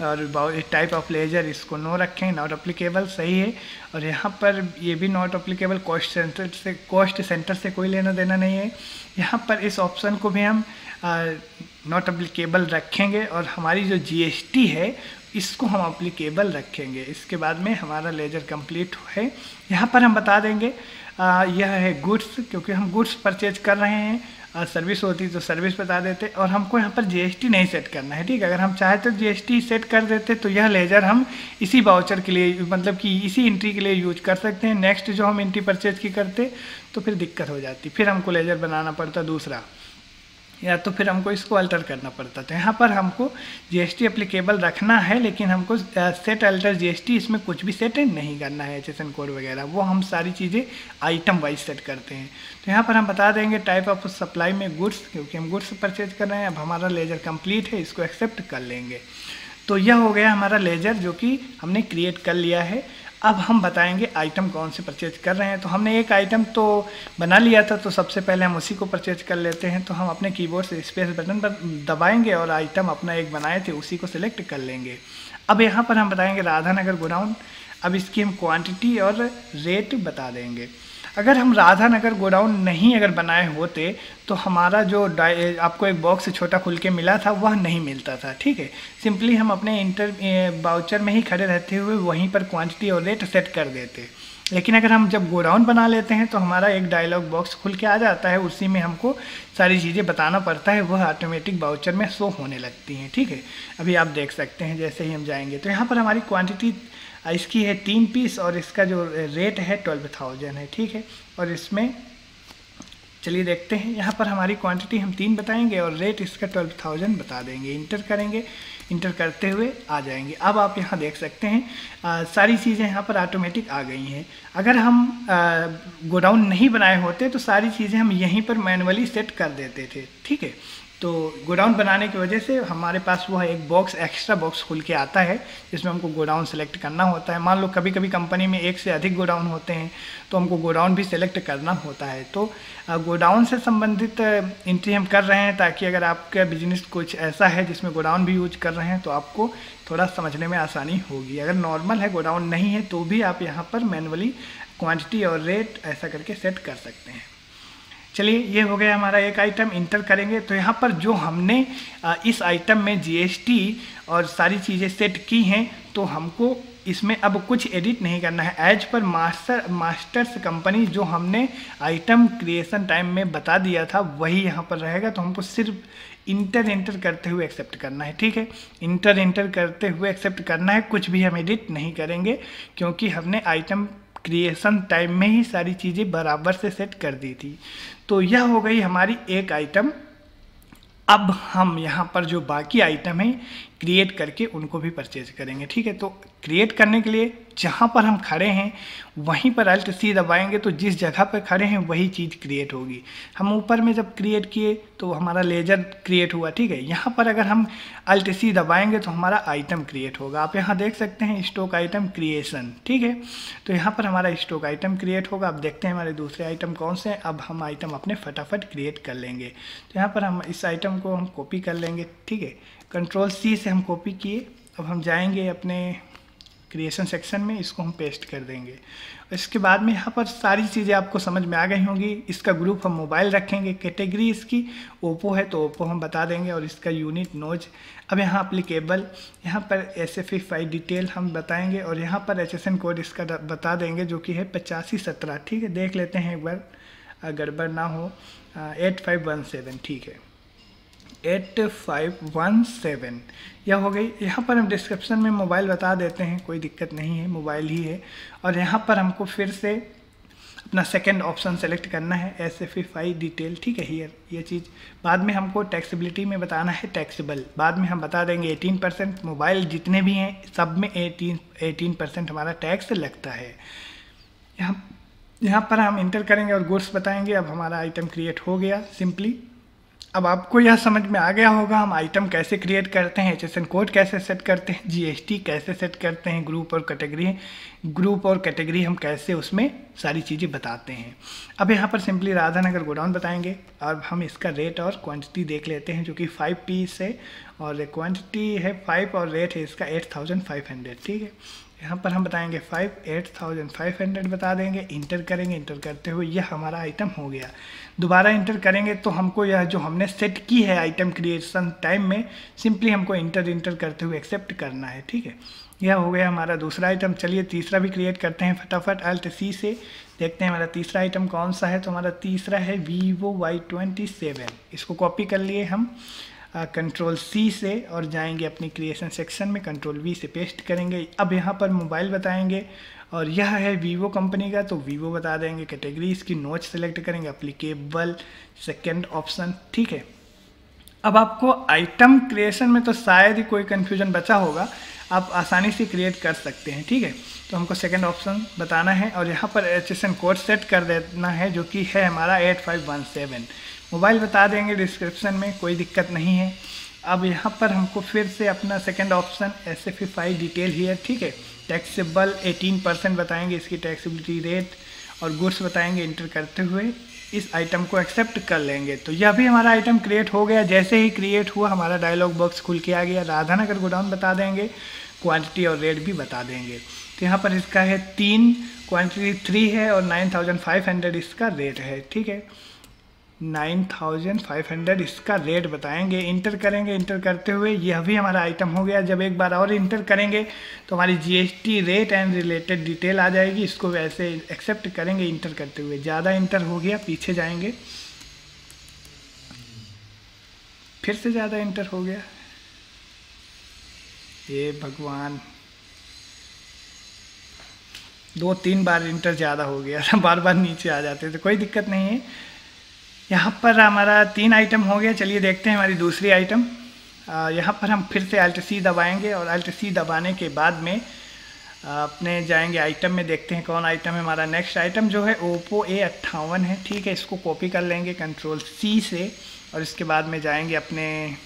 और टाइप ऑफ लेजर इसको नो रखें, नॉट एप्लीकेबल, सही है। और यहाँ पर ये भी नॉट एप्लीकेबल, कॉस्ट सेंटर से कोई लेना देना नहीं है। यहाँ पर इस ऑप्शन को भी हम नॉट एप्लीकेबल रखेंगे और हमारी जो GST है इसको हम एप्लीकेबल रखेंगे। इसके बाद में हमारा लेजर कंप्लीट है। यहाँ पर हम बता देंगे यह है गुड्स, क्योंकि हम गुड्स परचेज कर रहे हैं। सर्विस होती तो सर्विस बता देते और हमको यहाँ पर GST नहीं सेट करना है, ठीक है। अगर हम चाहे तो GST सेट कर देते तो यह लेजर हम इसी वाउचर के लिए, मतलब कि इसी एंट्री के लिए यूज कर सकते हैं। नेक्स्ट जो हम एंट्री परचेज की करते तो फिर दिक्कत हो जाती, फिर हमको लेजर बनाना पड़ता दूसरा, या तो फिर हमको इसको अल्टर करना पड़ता। तो यहाँ पर हमको GST एप्लीकेबल रखना है, लेकिन हमको सेट अल्टर GST इसमें कुछ भी सेट नहीं करना है। HSN कोड वगैरह वो हम सारी चीज़ें आइटम वाइज सेट करते हैं। तो यहाँ पर हम बता देंगे टाइप ऑफ सप्लाई में गुड्स, क्योंकि हम गुड्स परचेज कर रहे हैं। अब हमारा लेजर कंप्लीट है, इसको एक्सेप्ट कर लेंगे। तो यह हो गया हमारा लेजर जो कि हमने क्रिएट कर लिया है। अब हम बताएंगे आइटम कौन से परचेज कर रहे हैं। तो हमने एक आइटम तो बना लिया था, तो सबसे पहले हम उसी को परचेज कर लेते हैं। तो हम अपने कीबोर्ड से स्पेस बटन पर दबाएंगे और आइटम अपना एक बनाए थे उसी को सिलेक्ट कर लेंगे। अब यहाँ पर हम बताएंगे राधानगर गोडाउन। अब इसकी हम क्वांटिटी और रेट बता देंगे। अगर हम राधानगर गोडाउन नहीं अगर बनाए होते तो हमारा जो आपको एक बॉक्स छोटा खुल के मिला था वह नहीं मिलता था, ठीक है। सिंपली हम अपने वाउचर में ही खड़े रहते हुए वहीं पर क्वांटिटी और रेट सेट कर देते। लेकिन अगर हम जब गोडाउन बना लेते हैं तो हमारा एक डायलॉग बॉक्स खुल के आ जाता है, उसी में हमको सारी चीज़ें बताना पड़ता है, वह ऑटोमेटिक वाउचर में शो होने लगती हैं, ठीक है। अभी आप देख सकते हैं जैसे ही हम जाएंगे तो यहाँ पर हमारी क्वांटिटी इसकी है 3 पीस और इसका जो रेट है 12,000 है, ठीक है। और इसमें चलिए देखते हैं, यहाँ पर हमारी क्वांटिटी हम 3 बताएंगे और रेट इसका 12,000 बता देंगे। इंटर करेंगे, इंटर करते हुए आ जाएंगे। अब आप यहाँ देख सकते हैं सारी चीज़ें यहाँ पर ऑटोमेटिक आ गई हैं। अगर हम गोडाउन नहीं बनाए होते तो सारी चीज़ें हम यहीं पर मैनुअली सेट कर देते थे, ठीक है। तो गोडाउन बनाने की वजह से हमारे पास वो एक बॉक्स, एक्स्ट्रा बॉक्स खुल के आता है जिसमें हमको गोडाउन सेलेक्ट करना होता है। मान लो कभी कभी कंपनी में एक से अधिक गोडाउन होते हैं तो हमको गोडाउन भी सेलेक्ट करना होता है। तो गोडाउन से संबंधित एंट्री हम कर रहे हैं ताकि अगर आपका बिजनेस कुछ ऐसा है जिसमें गोडाउन भी यूज कर रहे हैं तो आपको थोड़ा समझने में आसानी होगी। अगर नॉर्मल है, गोडाउन नहीं है, तो भी आप यहाँ पर मैनुअली क्वांटिटी और रेट ऐसा करके सेट कर सकते हैं। चलिए, ये हो गया हमारा एक आइटम। इंटर करेंगे तो यहाँ पर जो हमने इस आइटम में जीएसटी और सारी चीज़ें सेट की हैं तो हमको इसमें अब कुछ एडिट नहीं करना है। एज पर मास्टर्स कंपनी जो हमने आइटम क्रिएशन टाइम में बता दिया था वही यहाँ पर रहेगा। तो हमको सिर्फ इंटर करते हुए एक्सेप्ट करना है। ठीक है, इंटर करते हुए एक्सेप्ट करना है, कुछ भी हम एडिट नहीं करेंगे क्योंकि हमने आइटम क्रिएशन टाइम में ही सारी चीज़ें बराबर से सेट कर दी थी। तो यह हो गई हमारी एक आइटम। अब हम यहाँ पर जो बाकी आइटम है क्रिएट करके उनको भी परचेज करेंगे। ठीक है, तो क्रिएट करने के लिए जहाँ पर हम खड़े हैं वहीं पर Alt C दबाएंगे तो जिस जगह पर खड़े हैं वही चीज़ क्रिएट होगी। हम ऊपर में जब क्रिएट किए तो हमारा लेजर क्रिएट हुआ। ठीक है, यहाँ पर अगर हम Alt C दबाएंगे तो हमारा आइटम क्रिएट होगा। आप यहाँ देख सकते हैं स्टॉक आइटम क्रिएशन। ठीक है, तो यहाँ पर हमारा स्टॉक आइटम क्रिएट होगा। अब देखते हैं हमारे दूसरे आइटम कौन से हैं। अब हम आइटम अपने फटाफट क्रिएट कर लेंगे। तो यहाँ पर हम इस आइटम को हम कॉपी कर लेंगे। ठीक है, Ctrl C से हम कॉपी किए। अब हम जाएंगे अपने क्रिएशन सेक्शन में, इसको हम पेस्ट कर देंगे। इसके बाद में यहाँ पर सारी चीज़ें आपको समझ में आ गई होंगी। इसका ग्रुप हम मोबाइल रखेंगे, कैटेगरी इसकी ओप्पो है तो ओप्पो हम बता देंगे और इसका यूनिट नोज। अब यहाँ अप्लीकेबल, यहाँ पर SFI डिटेल हम बताएंगे और यहाँ पर HSN कोड इसका बता देंगे जो कि है 8517। ठीक है, देख लेते हैं एक बार गड़बड़ ना हो। 8517। ठीक है, 8517 यह हो गई। यहाँ पर हम डिस्क्रिप्शन में मोबाइल बता देते हैं, कोई दिक्कत नहीं है, मोबाइल ही है। और यहाँ पर हमको फिर से अपना सेकंड ऑप्शन सेलेक्ट करना है, SFI डिटेल। ठीक है, हियर ये चीज़ बाद में हमको टैक्सेबिलिटी में बताना है, टैक्सेबल बाद में हम बता देंगे। 18% मोबाइल जितने भी हैं सब में 18% हमारा टैक्स लगता है। यहाँ पर हम इंटर करेंगे और गुड्स बताएंगे। अब हमारा आइटम क्रिएट हो गया सिंपली। अब आपको यह समझ में आ गया होगा हम आइटम कैसे क्रिएट करते हैं, HSN कोड कैसे सेट करते हैं, GST कैसे सेट करते हैं, ग्रुप और कैटेगरी हम कैसे उसमें सारी चीज़ें बताते हैं। अब यहाँ पर सिंपली राधानगर गोडाउन बताएंगे और हम इसका रेट और क्वांटिटी देख लेते हैं जो कि 5 पीस है और क्वांटिटी है 5 और रेट है इसका 8500। ठीक है, यहाँ पर हम बताएंगे 8500 बता देंगे। इंटर करेंगे, इंटर करते हुए यह हमारा आइटम हो गया। दोबारा इंटर करेंगे तो हमको यह जो हमने सेट की है आइटम क्रिएशन टाइम में सिंपली हमको इंटर करते हुए एक्सेप्ट करना है। ठीक है, यह हो गया हमारा दूसरा आइटम। चलिए तीसरा भी क्रिएट करते हैं फटाफट। Alt C से देखते हैं हमारा तीसरा आइटम कौन सा है। तो हमारा तीसरा है Vivo Y27। इसको कॉपी कर लिए हम Ctrl C से और जाएंगे अपनी क्रिएशन सेक्शन में, Ctrl V से पेस्ट करेंगे। अब यहाँ पर मोबाइल बताएंगे और यह है वीवो कंपनी का तो वीवो बता देंगे। कैटेगरी इसकी नोच सेलेक्ट करेंगे, अप्लीकेबल सेकंड ऑप्शन। ठीक है, अब आपको आइटम क्रिएशन में तो शायद ही कोई कन्फ्यूजन बचा होगा, आप आसानी से क्रिएट कर सकते हैं। ठीक है, तो हमको सेकंड ऑप्शन बताना है और यहाँ पर HSN कोड सेट कर देना है जो कि है हमारा 8517। मोबाइल बता देंगे डिस्क्रिप्शन में, कोई दिक्कत नहीं है। अब यहाँ पर हमको फिर से अपना second option SFI detail here. ठीक है, टैक्सेबल 18% बताएंगे इसकी टैक्सेबिलिटी रेट और गुड्स बताएंगे। इंटर करते हुए इस आइटम को एक्सेप्ट कर लेंगे तो यह भी हमारा आइटम क्रिएट हो गया। जैसे ही क्रिएट हुआ हमारा डायलॉग बॉक्स खुल के आ गया। राधानगर गोडाउन बता देंगे, क्वांटिटी और रेट भी बता देंगे। तो यहाँ पर इसका है 3, क्वांटिटी 3 है और 9500 इसका रेट है। ठीक है, 9500 इसका रेट बताएंगे। इंटर करेंगे, इंटर करते हुए यह भी हमारा आइटम हो गया। जब एक बार और इंटर करेंगे तो हमारी GST rate and related detail आ जाएगी। इसको वैसे एक्सेप्ट करेंगे इंटर करते हुए। ज़्यादा इंटर हो गया, पीछे जाएंगे, फिर से ज़्यादा इंटर हो गया। ये भगवान, 2-3 बार इंटर ज़्यादा हो गया, बार बार नीचे आ जाते थे। कोई दिक्कत नहीं है, यहाँ पर हमारा 3 आइटम हो गया। चलिए देखते हैं हमारी दूसरी आइटम। यहाँ पर हम फिर से Alt C दबाएंगे और Alt C दबाने के बाद में अपने जाएंगे आइटम में, देखते हैं कौन आइटम है हमारा। नेक्स्ट आइटम जो है Oppo A58 है। ठीक है, इसको कॉपी कर लेंगे Ctrl C से और इसके बाद में जाएंगे अपने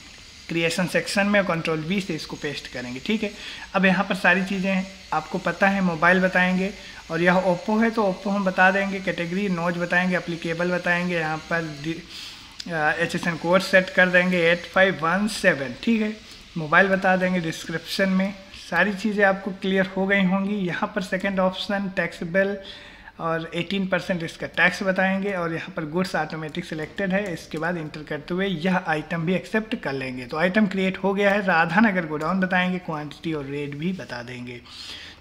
क्रिएशन सेक्शन में, कंट्रोल V से इसको पेस्ट करेंगे। ठीक है, अब यहाँ पर सारी चीज़ें आपको पता है, मोबाइल बताएंगे और यह ओप्पो है तो ओप्पो हम बता देंगे, कैटेगरी नोज बताएंगे, एप्लीकेबल बताएंगे, यहाँ पर HSN कोड सेट कर देंगे 8517। ठीक है, मोबाइल बता देंगे, डिस्क्रिप्शन में सारी चीज़ें आपको क्लियर हो गई होंगी। यहाँ पर सेकंड ऑप्शन टैक्सेबल और 18% इसका टैक्स बताएंगे और यहाँ पर गुड्स ऑटोमेटिक सिलेक्टेड है। इसके बाद इंटर करते हुए यह आइटम भी एक्सेप्ट कर लेंगे तो आइटम क्रिएट हो गया है। राधानगर गोडाउन बताएंगे, क्वांटिटी और रेट भी बता देंगे।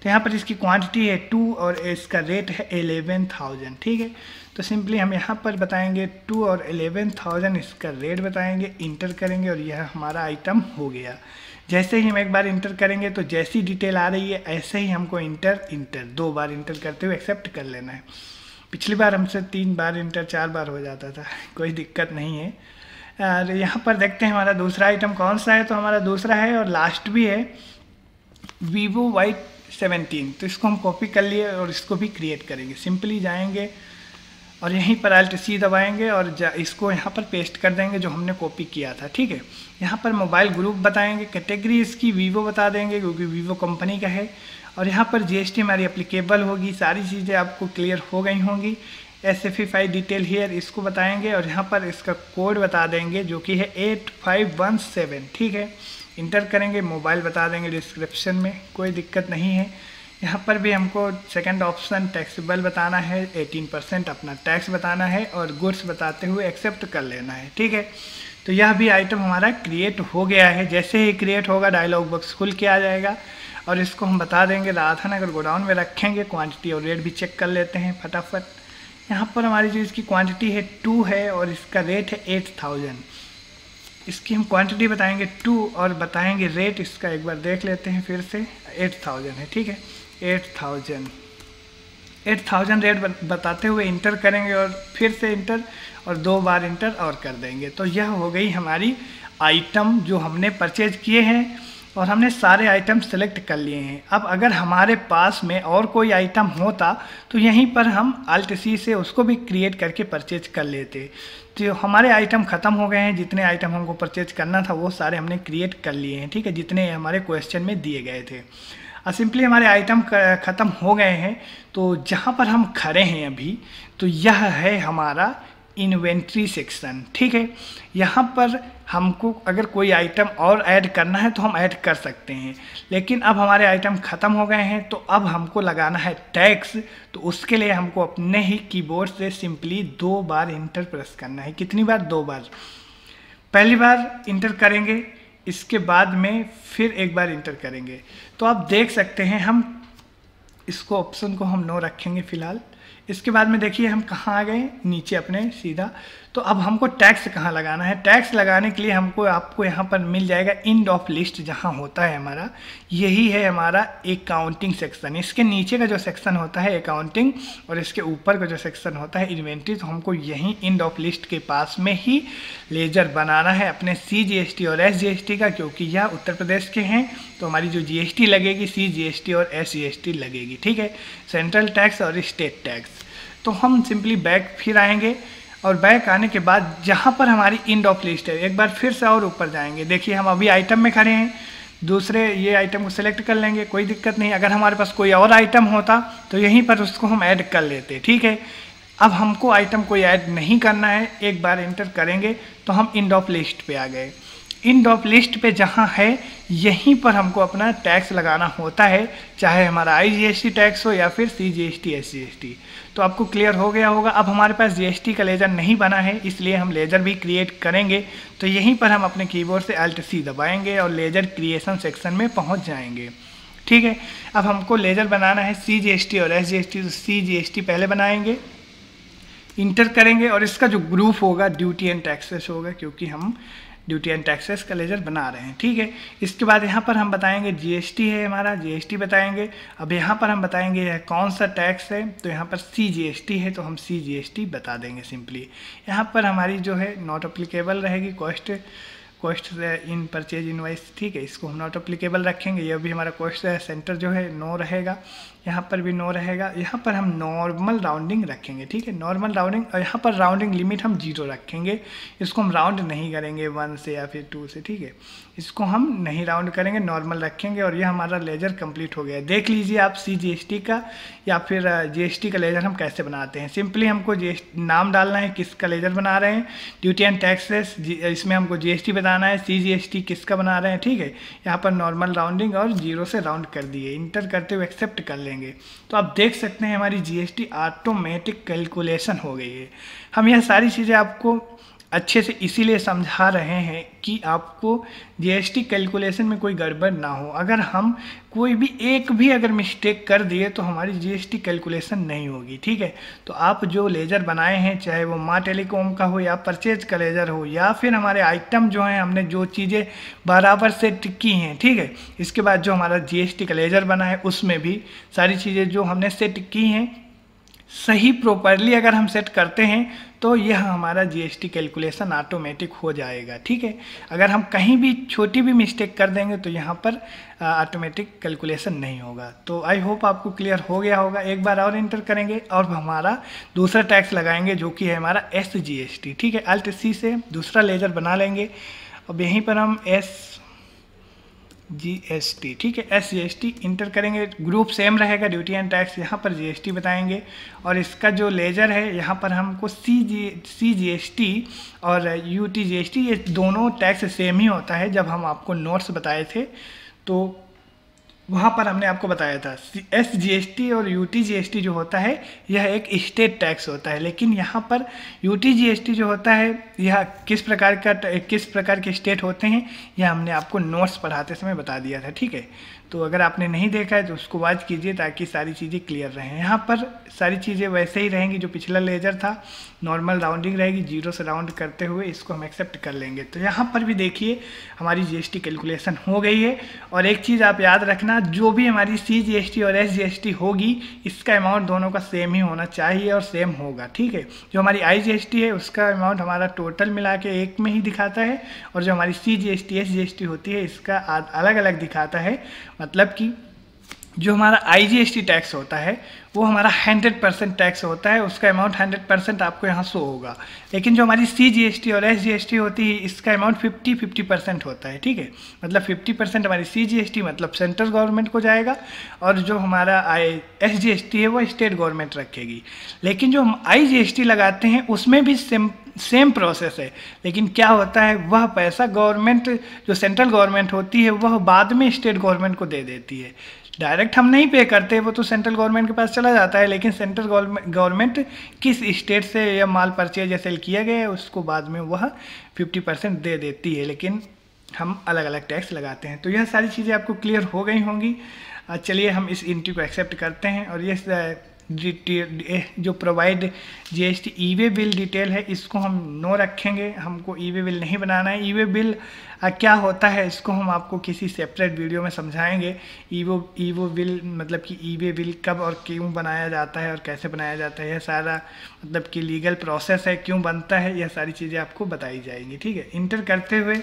तो यहाँ पर इसकी क्वांटिटी है 2 और इसका रेट है 11,000। ठीक है, तो सिंपली हम यहाँ पर बताएंगे 2 और 11,000 इसका रेट बताएंगे, इंटर करेंगे और यह हमारा आइटम हो गया। जैसे ही हम एक बार इंटर करेंगे तो जैसी डिटेल आ रही है ऐसे ही हमको इंटर 2 बार इंटर करते हुए एक्सेप्ट कर लेना है। पिछली बार हमसे 3 बार इंटर 4 बार हो जाता था, कोई दिक्कत नहीं है। और यहाँ पर देखते हैं हमारा दूसरा आइटम कौन सा है। तो हमारा दूसरा है और लास्ट भी है Vivo Y17। तो इसको हम कॉपी कर लिए और इसको भी क्रिएट करेंगे। सिंपली जाएंगे और यहीं पर Alt+C दबाएंगे और इसको यहाँ पर पेस्ट कर देंगे जो हमने कॉपी किया था। ठीक है, यहाँ पर मोबाइल ग्रुप बताएंगे, कैटेगरी इसकी वीवो बता देंगे क्योंकि वीवो कंपनी का है और यहाँ पर GST हमारी एप्लीकेबल होगी। सारी चीज़ें आपको क्लियर हो गई होंगी। SFI डिटेल हियर इसको बताएंगे और यहाँ पर इसका कोड बता देंगे जो कि है 8517। ठीक है, इंटर करेंगे, मोबाइल बता देंगे डिस्क्रिप्शन में, कोई दिक्कत नहीं है। यहाँ पर भी हमको सेकंड ऑप्शन टैक्सेबल बताना है, 18% अपना टैक्स बताना है और गुड्स बताते हुए एक्सेप्ट कर लेना है। ठीक है, तो यह भी आइटम हमारा क्रिएट हो गया है। जैसे ही क्रिएट होगा डायलॉग बॉक्स खुल के आ जाएगा और इसको हम बता देंगे राधानगर गोडाउन में रखेंगे। क्वांटिटी और रेट भी चेक कर लेते हैं फटाफट। यहाँ पर हमारी जो इसकी क्वांटिटी है 2 है और इसका रेट है 8,000। इसकी हम क्वांटिटी बताएंगे 2 और बताएंगे रेट इसका एक बार देख लेते हैं फिर से, 8,000 है। ठीक है, 8,000 रेट बताते हुए इंटर करेंगे और फिर से इंटर और 2 बार इंटर और कर देंगे। तो यह हो गई हमारी आइटम जो हमने परचेज किए हैं और हमने सारे आइटम सेलेक्ट कर लिए हैं। अब अगर हमारे पास में और कोई आइटम होता तो यहीं पर हम Alt+C से उसको भी क्रिएट करके परचेज कर लेते। तो हमारे आइटम ख़त्म हो गए हैं, जितने आइटम हमको परचेज करना था वो सारे हमने क्रिएट कर लिए हैं। ठीक है, जितने हमारे क्वेश्चन में दिए गए थे। सिंपली हमारे आइटम ख़त्म हो गए हैं। तो जहाँ पर हम खड़े हैं अभी, तो यह है हमारा इन्वेंट्री सेक्शन। ठीक है, यहाँ पर हमको अगर कोई आइटम और ऐड करना है तो हम ऐड कर सकते हैं, लेकिन अब हमारे आइटम ख़त्म हो गए हैं तो अब हमको लगाना है टैक्स। तो उसके लिए हमको अपने ही कीबोर्ड से सिंपली 2 बार इंटर प्रेस करना है। कितनी बार? 2 बार। पहली बार इंटर करेंगे, इसके बाद में फिर एक बार इंटर करेंगे। तो आप देख सकते हैं हम इसको ऑप्शन को हम नो रखेंगे फ़िलहाल। इसके बाद में देखिए हम कहाँ आ गए, नीचे अपने सीधा। तो अब हमको टैक्स कहाँ लगाना है? टैक्स लगाने के लिए हमको आपको यहाँ पर मिल जाएगा एंड ऑफ लिस्ट, जहाँ होता है हमारा, यही है हमारा अकाउंटिंग सेक्शन। इसके नीचे का जो सेक्शन होता है अकाउंटिंग और इसके ऊपर का जो सेक्शन होता है इन्वेंट्री। तो हमको यहीं एंड ऑफ लिस्ट के पास में ही लेजर बनाना है अपने CGST और SGST का, क्योंकि यह उत्तर प्रदेश के हैं तो हमारी जो GST लगेगी CGST और SGST लगेगी। ठीक है, सेंट्रल टैक्स और स्टेट टैक्स। तो हम सिंपली बैक फिर आएंगे और बैक आने के बाद जहाँ पर हमारी एंड ऑफ लिस्ट है एक बार फिर से और ऊपर जाएंगे। देखिए हम अभी आइटम में खड़े हैं, दूसरे ये आइटम को सिलेक्ट कर लेंगे, कोई दिक्कत नहीं। अगर हमारे पास कोई और आइटम होता तो यहीं पर उसको हम ऐड कर लेते। ठीक है, अब हमको आइटम कोई ऐड नहीं करना है, एक बार इंटर करेंगे तो हम एंड ऑफ लिस्ट पे आ गए। एंड ऑफ लिस्ट पे जहाँ है यहीं पर हमको अपना टैक्स लगाना होता है, चाहे हमारा IGST टैक्स हो या फिर CGST SGST। तो आपको क्लियर हो गया होगा। अब हमारे पास GST का लेजर नहीं बना है, इसलिए हम लेजर भी क्रिएट करेंगे। तो यहीं पर हम अपने कीबोर्ड से Alt+C दबाएंगे और लेजर क्रिएशन सेक्शन में पहुंच जाएंगे। ठीक है, अब हमको लेजर बनाना है CGST और SGST। तो CGST पहले बनाएंगे, इंटर करेंगे और इसका जो ग्रुप होगा ड्यूटी एंड टैक्सेस होगा, क्योंकि हम ड्यूटी एंड टैक्सेस का लेजर बना रहे हैं। ठीक है, इसके बाद यहाँ पर हम बताएंगे GST है हमारा, GST बताएंगे। अब यहाँ पर हम बताएंगे यह कौन सा टैक्स है, तो यहाँ पर CGST है तो हम CGST बता देंगे सिंपली। यहाँ पर हमारी जो है नॉट अप्लीकेबल रहेगी, कॉस्ट इन परचेज इनवाइस, ठीक है, इसको हम नॉट अप्लीकेबल रखेंगे। यह भी हमारा कॉस्ट सेंटर जो है नो रहेगा, यहाँ पर भी नो रहेगा। यहाँ पर हम नॉर्मल राउंडिंग रखेंगे, ठीक है, नॉर्मल राउंडिंग, और यहाँ पर राउंडिंग लिमिट हम 0 रखेंगे। इसको हम राउंड नहीं करेंगे 1 से या फिर 2 से, ठीक है, इसको हम नहीं राउंड करेंगे, नॉर्मल रखेंगे। और यह हमारा लेजर कंप्लीट हो गया। देख लीजिए आप CGST का या फिर GST का लेजर हम कैसे बनाते हैं। सिंपली हमको नाम डालना है किसका लेजर बना रहे हैं, ड्यूटी एंड टैक्सेस, इसमें हमको GST बताना है, CGST किसका बना रहे हैं, ठीक है। यहाँ पर नॉर्मल राउंडिंग और 0 से राउंड कर दिए, इंटर करते हुए एक्सेप्ट कर लेंगे। तो आप देख सकते हैं हमारी GST ऑटोमेटिक कैलकुलेशन हो गई है। हम यह सारी चीज़ें आपको अच्छे से इसीलिए समझा रहे हैं कि आपको GST कैलकुलेशन में कोई गड़बड़ ना हो। अगर हम कोई भी एक भी अगर मिस्टेक कर दिए तो हमारी GST कैलकुलेशन नहीं होगी, ठीक है। तो आप जो लेजर बनाए हैं, चाहे वो माँ टेलीकॉम का हो या परचेज का लेजर हो या फिर हमारे आइटम जो हैं, हमने जो चीज़ें बराबर सेट की हैं, ठीक है, इसके बाद जो हमारा GST का लेजर बना है उसमें भी सारी चीज़ें जो हमने सेट की हैं सही प्रॉपरली अगर हम सेट करते हैं तो यह हमारा GST कैलकुलेशन ऑटोमेटिक हो जाएगा, ठीक है। अगर हम कहीं भी छोटी भी मिस्टेक कर देंगे तो यहाँ पर ऑटोमेटिक कैलकुलेशन नहीं होगा। तो आई होप आपको क्लियर हो गया होगा। एक बार और इंटर करेंगे और हमारा दूसरा टैक्स लगाएंगे जो कि है हमारा SGST, ठीक है। Alt+C से दूसरा लेजर बना लेंगे। अब यहीं पर हम SGST, ठीक है, SGST इंटर करेंगे। ग्रुप सेम रहेगा, ड्यूटी एंड टैक्स, यहाँ पर GST बताएंगे। और इसका जो लेजर है यहाँ पर हमको CGST और UTGST, ये दोनों टैक्स सेम ही होता है। जब हम आपको नोट्स बताए थे तो वहाँ पर हमने आपको बताया था SGST और UTGST जो होता है यह एक स्टेट टैक्स होता है, लेकिन यहाँ पर UTGST जो होता है यह किस प्रकार के स्टेट होते हैं यह हमने आपको नोट्स पढ़ाते समय बता दिया था, ठीक है। तो अगर आपने नहीं देखा है तो उसको वॉच कीजिए ताकि सारी चीज़ें क्लियर रहें। यहाँ पर सारी चीज़ें वैसे ही रहेंगी जो पिछला लेजर था, नॉर्मल राउंडिंग रहेगी, 0 से राउंड करते हुए इसको हम एक्सेप्ट कर लेंगे। तो यहाँ पर भी देखिए हमारी GST कैलकुलेशन हो गई है। और एक चीज़ आप याद रखना, जो भी हमारी CGST और SGST होगी इसका अमाउंट दोनों का सेम ही होना चाहिए और सेम होगा, ठीक है। जो हमारी IGST है उसका अमाउंट हमारा टोटल मिला के एक में ही दिखाता है, और जो हमारी CGST SGST होती है इसका अलग अलग दिखाता है। मतलब कि जो हमारा IGST टैक्स होता है वो हमारा 100% टैक्स होता है, उसका अमाउंट 100% आपको यहाँ शो होगा। लेकिन जो हमारी CGST और SGST होती है इसका अमाउंट 50% होता है, ठीक है। मतलब 50% हमारी CGST मतलब सेंट्रल गवर्नमेंट को जाएगा और जो हमारा SGST है वो स्टेट गवर्नमेंट रखेगी। लेकिन जो हम IGST लगाते हैं उसमें भी सेम प्रोसेस है, लेकिन क्या होता है वह पैसा गवर्नमेंट जो सेंट्रल गवर्नमेंट होती है वह बाद में स्टेट गवर्नमेंट को दे देती है। डायरेक्ट हम नहीं पे करते, वो तो सेंट्रल गवर्नमेंट के पास चला जाता है। लेकिन सेंट्रल गवर्नमेंट किस स्टेट से यह माल परचेज या सेल किया गया है उसको बाद में वह 50% दे देती है, लेकिन हम अलग अलग टैक्स लगाते हैं। तो यह सारी चीज़ें आपको क्लियर हो गई होंगी। चलिए हम इस एंट्री को एक्सेप्ट करते हैं और ये जो provide GST e-way bill detail है इसको हम नो रखेंगे। हमको ई-वे बिल नहीं बनाना है। ई-वे बिल क्या होता है इसको हम आपको किसी सेपरेट वीडियो में समझाएंगे। ई-वे बिल मतलब कि ई-वे बिल कब और क्यों बनाया जाता है और कैसे बनाया जाता है, यह सारा मतलब कि लीगल प्रोसेस है, क्यों बनता है, यह सारी चीज़ें आपको बताई जाएंगी, ठीक है। इंटर करते हुए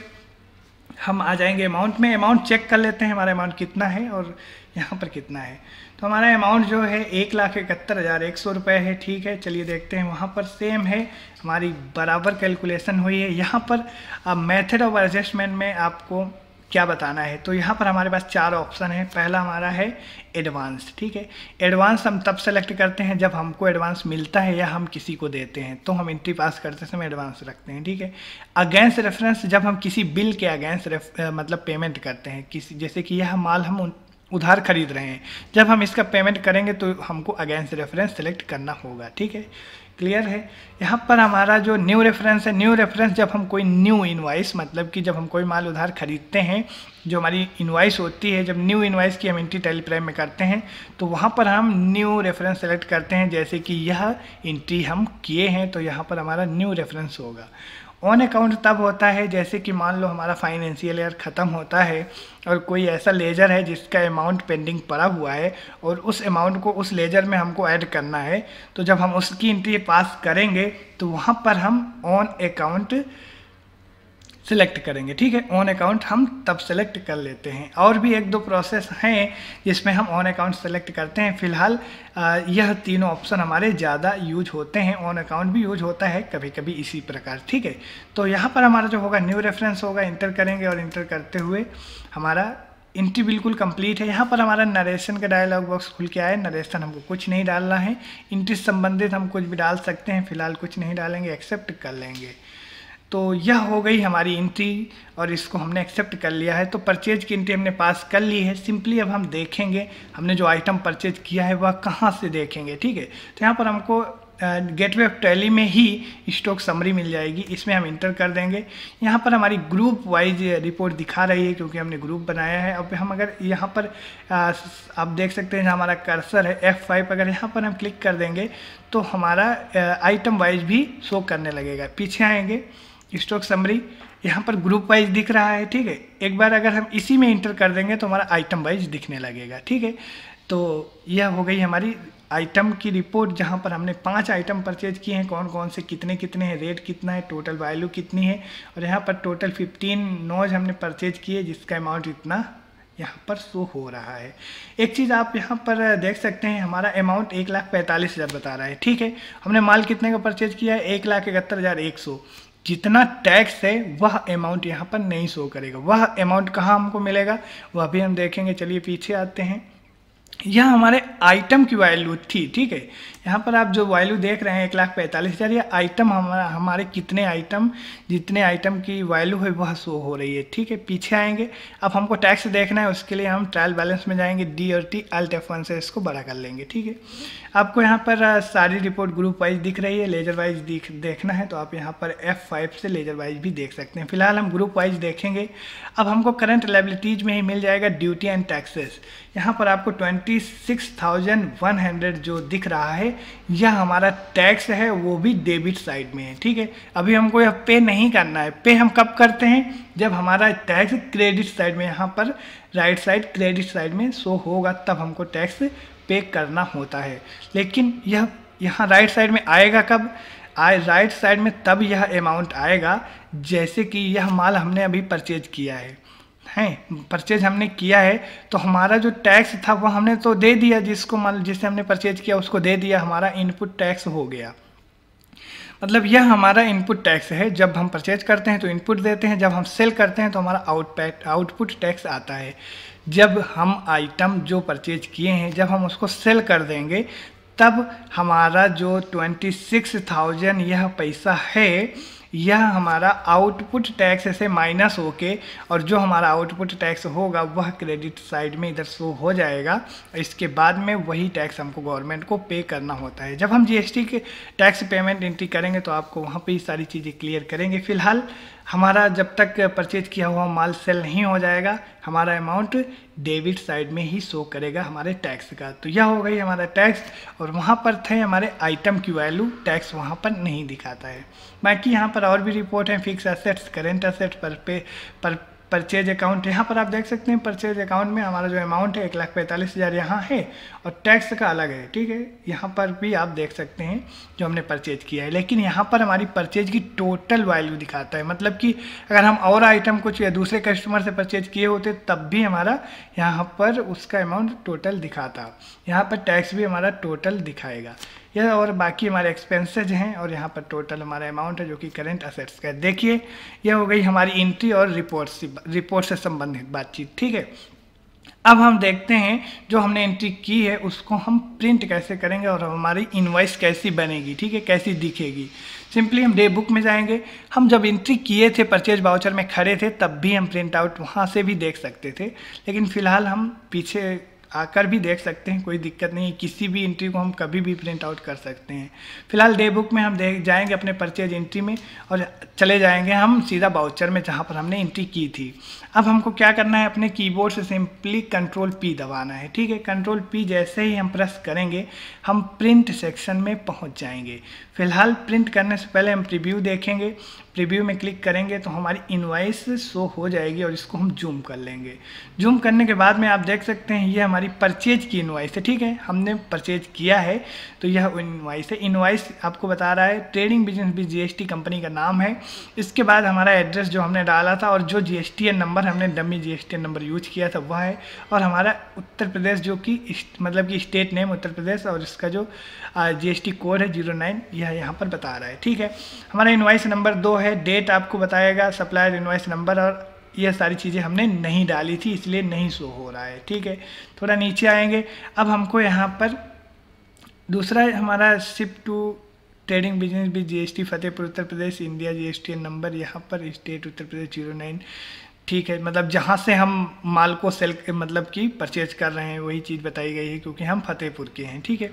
हम आ जाएंगे अमाउंट में। अमाउंट चेक कर लेते हैं हमारा अमाउंट कितना है और यहाँ पर कितना है। तो हमारा अमाउंट जो है 1,71,100 रुपये है, ठीक है। चलिए देखते हैं, वहाँ पर सेम है, हमारी बराबर कैलकुलेशन हुई है। यहाँ पर अब मेथड ऑफ एडजस्टमेंट में आपको क्या बताना है, तो यहाँ पर हमारे पास 4 ऑप्शन है। पहला हमारा है एडवांस, ठीक है। एडवांस हम तब सेलेक्ट करते हैं जब हमको एडवांस मिलता है या हम किसी को देते हैं, तो हम एंट्री पास करते समय एडवांस रखते हैं, ठीक है। अगेंस्ट रेफरेंस जब हम किसी बिल के अगेंस्ट मतलब पेमेंट करते हैं, किसी जैसे कि यह माल हम उधार खरीद रहे हैं, जब हम इसका पेमेंट करेंगे तो हमको अगेंस्ट रेफरेंस सेलेक्ट करना होगा, ठीक है। क्लियर है। यहाँ पर हमारा जो न्यू रेफरेंस है, न्यू रेफरेंस जब हम कोई न्यू इनवाइस मतलब कि जब हम कोई माल उधार खरीदते हैं, जो हमारी इनवाइस होती है, जब न्यू इनवाइस की हम एंट्री टेलीप्राइम में करते हैं तो वहाँ पर हम न्यू रेफरेंस सेलेक्ट करते हैं। जैसे कि यह एंट्री हम किए हैं तो यहाँ पर हमारा न्यू रेफरेंस होगा। ऑन अकाउंट तब होता है जैसे कि मान लो हमारा फाइनेंशियल ईयर ख़त्म होता है और कोई ऐसा लेजर है जिसका अमाउंट पेंडिंग पड़ा हुआ है और उस अमाउंट को उस लेजर में हमको ऐड करना है, तो जब हम उसकी एंट्री पास करेंगे तो वहाँ पर हम ऑन अकाउंट सिलेक्ट करेंगे। ठीक है, ऑन अकाउंट हम तब सेलेक्ट कर लेते हैं। और भी एक दो प्रोसेस हैं जिसमें हम ऑन अकाउंट सेलेक्ट करते हैं। फिलहाल यह तीनों ऑप्शन हमारे ज़्यादा यूज होते हैं। ऑन अकाउंट भी यूज होता है कभी कभी इसी प्रकार। ठीक है, तो यहाँ पर हमारा जो होगा न्यू रेफरेंस होगा, इंटर करेंगे और इंटर करते हुए हमारा एंट्री बिल्कुल कंप्लीट है। यहाँ पर हमारा नरेशन का डायलॉग बॉक्स खुल के आया। नरेशन हमको कुछ नहीं डालना है, एंट्री से संबंधित हम कुछ भी डाल सकते हैं, फिलहाल कुछ नहीं डालेंगे, एक्सेप्ट कर लेंगे। तो यह हो गई हमारी एंट्री और इसको हमने एक्सेप्ट कर लिया है। तो परचेज की एंट्री हमने पास कर ली है। सिंपली अब हम देखेंगे हमने जो आइटम परचेज किया है वह कहाँ से देखेंगे। ठीक है, तो यहाँ पर हमको गेटवे ऑफ टैली में ही स्टॉक समरी मिल जाएगी, इसमें हम इंटर कर देंगे। यहाँ पर हमारी ग्रुप वाइज रिपोर्ट दिखा रही है क्योंकि हमने ग्रुप बनाया है। अब हम अगर यहाँ पर आप देख सकते हैं हमारा कर्सर है F5, अगर यहाँ पर हम क्लिक कर देंगे तो हमारा आइटम वाइज भी शो करने लगेगा। पीछे आएंगे, स्टॉक समरी यहाँ पर ग्रुप वाइज दिख रहा है। ठीक है, एक बार अगर हम इसी में इंटर कर देंगे तो हमारा आइटम वाइज दिखने लगेगा। ठीक है, तो यह हो गई हमारी आइटम की रिपोर्ट जहाँ पर हमने 5 आइटम परचेज किए हैं, कौन कौन से कितने कितने हैं, रेट कितना है, टोटल वैल्यू कितनी है। और यहाँ पर टोटल 15 नोज हमने परचेज किए जिसका अमाउंट इतना यहाँ पर शो हो रहा है। एक चीज़ आप यहाँ पर देख सकते हैं हमारा अमाउंट 1,45,000 बता रहा है। ठीक है, हमने माल कितने का परचेज किया है, 1,71,100। जितना टैक्स है वह अमाउंट यहाँ पर नहीं शो करेगा। वह अमाउंट कहाँ हमको मिलेगा वह भी हम देखेंगे। चलिए पीछे आते हैं, यह हमारे आइटम की वैल्यू थी। ठीक है, यहाँ पर आप जो वैल्यू देख रहे हैं 1,45,000, ये आइटम हमारे कितने आइटम, जितने आइटम की वैल्यू है वह शो हो रही है। ठीक है, पीछे आएंगे, अब हमको टैक्स देखना है, उसके लिए हम ट्रायल बैलेंस में जाएंगे, D और T Alt F1 से इसको बड़ा कर लेंगे। ठीक है, आपको यहाँ पर सारी रिपोर्ट ग्रुप वाइज दिख रही है, लेजर वाइज देखना है तो आप यहाँ पर F5 से लेजर वाइज भी देख सकते हैं। फिलहाल हम ग्रुप वाइज देखेंगे। अब हमको करंट लायबिलिटीज में ही मिल जाएगा ड्यूटी एंड टैक्सेस। यहाँ पर आपको 26,100 जो दिख रहा है यह हमारा टैक्स है, वो भी डेबिट साइड में है। ठीक है, अभी हमको यह पे नहीं करना है। पे हम कब करते हैं, जब हमारा टैक्स क्रेडिट साइड में, यहाँ पर राइट साइड क्रेडिट साइड में शो होगा तब हमको टैक्स पे करना होता है। लेकिन यह यहाँ राइट साइड में आएगा कब, राइट साइड में तब यह अमाउंट आएगा जैसे कि यह माल हमने अभी परचेज किया है परचेज हमने किया है तो हमारा जो टैक्स था वह हमने तो दे दिया, जिसको माल जिससे हमने परचेज किया उसको दे दिया, हमारा इनपुट टैक्स हो गया। मतलब यह हमारा इनपुट टैक्स है। जब हम परचेज करते हैं तो इनपुट देते हैं, जब हम सेल करते हैं तो हमारा आउटपुट टैक्स आता है। जब हम आइटम जो परचेज किए हैं जब हम उसको सेल कर देंगे तब हमारा जो 26,000 यह पैसा है यह हमारा आउटपुट टैक्स से माइनस होके और जो हमारा आउटपुट टैक्स होगा वह क्रेडिट साइड में इधर शो हो जाएगा। इसके बाद में वही टैक्स हमको गवर्नमेंट को पे करना होता है। जब हम GST के टैक्स पेमेंट एंट्री करेंगे तो आपको वहाँ पे ये सारी चीज़ें क्लियर करेंगे। फिलहाल हमारा जब तक परचेज किया हुआ माल सेल नहीं हो जाएगा हमारा अमाउंट डेबिट साइड में ही शो करेगा हमारे टैक्स का। तो यह हो गई हमारा टैक्स और वहाँ पर थे हमारे आइटम की वैल्यू, टैक्स वहाँ पर नहीं दिखाता है। बाकी यहाँ पर और भी रिपोर्ट है, fix assets, current assets, purchase account. यहाँ पर आप देख सकते हैं परचेज अकाउंट में हमारा जो अमाउंट है 1,45,000 यहाँ है और टैक्स का अलग है। ठीक है, यहाँ पर भी आप देख सकते हैं जो हमने परचेज किया है, लेकिन यहाँ पर हमारी परचेज की टोटल वैल्यू दिखाता है। मतलब कि अगर हम और आइटम कुछ या दूसरे कस्टमर से परचेज किए होते तब भी हमारा यहाँ पर उसका अमाउंट टोटल दिखाता। यहाँ पर टैक्स भी हमारा टोटल दिखाएगा यह, और बाकी हमारे एक्सपेंसेज हैं और यहाँ पर टोटल हमारा अमाउंट है जो कि करंट असेट्स का है। देखिए यह हो गई हमारी एंट्री और रिपोर्ट से संबंधित बातचीत। ठीक है, अब हम देखते हैं जो हमने एंट्री की है उसको हम प्रिंट कैसे करेंगे और हमारी इनवॉइस कैसी बनेगी। ठीक है, कैसी दिखेगी। सिंपली हम डे बुक में जाएंगे। हम जब एंट्री किए थे परचेज वाउचर में खड़े थे तब भी हम प्रिंट आउट वहाँ से भी देख सकते थे, लेकिन फ़िलहाल हम पीछे आकर भी देख सकते हैं, कोई दिक्कत नहीं है। किसी भी एंट्री को हम कभी भी प्रिंट आउट कर सकते हैं। फिलहाल डे बुक में हम जाएंगे अपने परचेज एंट्री में और चले जाएंगे हम सीधा वाउचर में जहां पर हमने एंट्री की थी। अब हमको क्या करना है, अपने कीबोर्ड से सिंपली Ctrl+P दबाना है। ठीक है, Ctrl+P जैसे ही हम प्रेस करेंगे हम प्रिंट सेक्शन में पहुंच जाएंगे। फिलहाल प्रिंट करने से पहले हम प्रीव्यू देखेंगे। प्रीव्यू में क्लिक करेंगे तो हमारी इनवॉइस शो हो जाएगी और इसको हम जूम कर लेंगे। जूम करने के बाद में आप देख सकते हैं ये हमारी हमारी परचेज की इनवॉइस है, ठीक है, हमने परचेज किया है तो यह इनवॉइस है। इनवॉइस आपको बता रहा है ट्रेडिंग बिजनेस भी जीएसटी कंपनी का नाम है। इसके बाद हमारा एड्रेस जो हमने डाला था और जो जीएसटीएन नंबर हमने डमी जीएसटीएन नंबर यूज किया था वह है, और हमारा उत्तर प्रदेश जो कि मतलब कि स्टेट नेम उत्तर प्रदेश और इसका जो जीएसटी कोड है 09 यह यहाँ पर बता रहा है, ठीक है। हमारा इनवॉइस नंबर 2 है, डेट आपको बताएगा, सप्लायर इनवॉइस नंबर, और यह सारी चीज़ें हमने नहीं डाली थी इसलिए नहीं शो हो रहा है, ठीक है। थोड़ा नीचे आएंगे, अब हमको यहाँ पर दूसरा हमारा शिप टू ट्रेडिंग बिजनेस भी GST Fatehpur Uttar Pradesh India GSTN number, यहाँ पर स्टेट उत्तर प्रदेश 09, ठीक है, मतलब जहाँ से हम माल को सेल मतलब कि परचेज कर रहे हैं वही चीज़ बताई गई है क्योंकि हम फतेहपुर के हैं, ठीक है।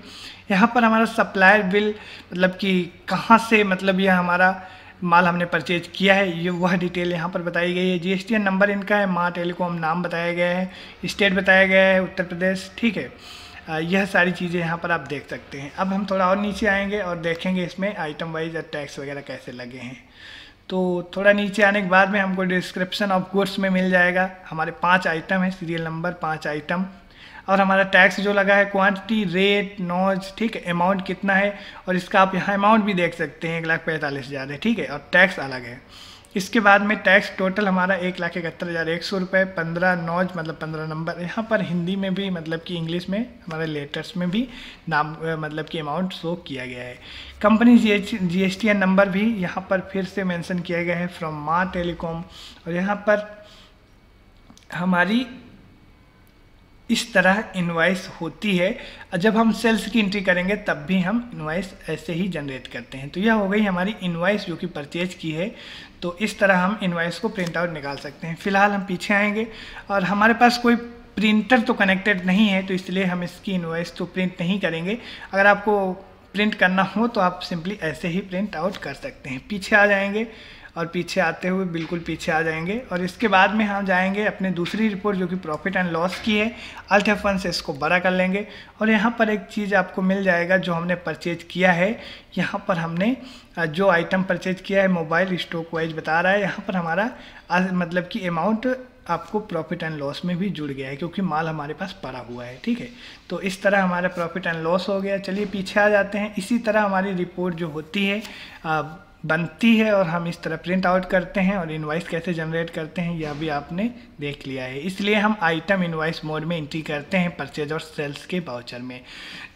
यहाँ पर हमारा सप्लायर बिल मतलब कि कहाँ से मतलब यह हमारा माल हमने परचेज किया है ये वह डिटेल यहाँ पर बताई गई है। जीएसटीएन नंबर इनका है, माँ टेलीकॉम नाम बताया गया है, स्टेट बताया गया है उत्तर प्रदेश, ठीक है। यह सारी चीज़ें यहाँ पर आप देख सकते हैं। अब हम थोड़ा और नीचे आएंगे और देखेंगे इसमें आइटम वाइज टैक्स वगैरह कैसे लगे हैं। तो थोड़ा नीचे आने के बाद में हमको डिस्क्रिप्शन ऑफ गुड्स में मिल जाएगा, हमारे 5 आइटम है, सीरियल नंबर 5 आइटम, और हमारा टैक्स जो लगा है क्वांटिटी, रेट, नॉज, ठीक है, अमाउंट कितना है, और इसका आप यहाँ अमाउंट भी देख सकते हैं 1,45,000 है, ठीक है, और टैक्स अलग है। इसके बाद में टैक्स टोटल हमारा 1,71,100 रुपये, 15 नॉज मतलब 15 नंबर, यहाँ पर हिंदी में भी मतलब कि इंग्लिश में हमारे लेटर्स में भी नाम मतलब कि अमाउंट शो किया गया है। कंपनी जीएसटीएन नंबर भी यहाँ पर फिर से मेंशन किया गया है फ्रॉम माँ टेलीकॉम, और यहाँ पर हमारी इस तरह इनवॉइस होती है। जब हम सेल्स की एंट्री करेंगे तब भी हम इनवॉइस ऐसे ही जनरेट करते हैं। तो यह हो गई हमारी इनवॉइस जो कि परचेज की है। तो इस तरह हम इनवॉइस को प्रिंट आउट निकाल सकते हैं। फिलहाल हम पीछे आएंगे और हमारे पास कोई प्रिंटर तो कनेक्टेड नहीं है तो इसलिए हम इसकी इनवॉइस तो प्रिंट नहीं करेंगे। अगर आपको प्रिंट करना हो तो आप सिंपली ऐसे ही प्रिंट आउट कर सकते हैं। पीछे आ जाएंगे और पीछे आते हुए बिल्कुल पीछे आ जाएंगे और इसके बाद में हम जाएंगे अपने दूसरी रिपोर्ट जो कि प्रॉफिट एंड लॉस की है। अल्ट F1 से इसको बड़ा कर लेंगे और यहाँ पर एक चीज़ आपको मिल जाएगा जो हमने परचेज किया है। यहाँ पर हमने जो आइटम परचेज किया है मोबाइल स्टॉक वाइज बता रहा है। यहाँ पर हमारा मतलब कि अमाउंट आपको प्रॉफिट एंड लॉस में भी जुड़ गया है क्योंकि माल हमारे पास पड़ा हुआ है। ठीक है, तो इस तरह हमारा प्रॉफिट एंड लॉस हो गया। चलिए पीछे आ जाते हैं। इसी तरह हमारी रिपोर्ट जो होती है बनती है और हम इस तरह प्रिंट आउट करते हैं और इनवॉइस कैसे जनरेट करते हैं यह भी आपने देख लिया है। इसलिए हम आइटम इनवॉइस मोड में एंट्री करते हैं परचेज और सेल्स के वाउचर में।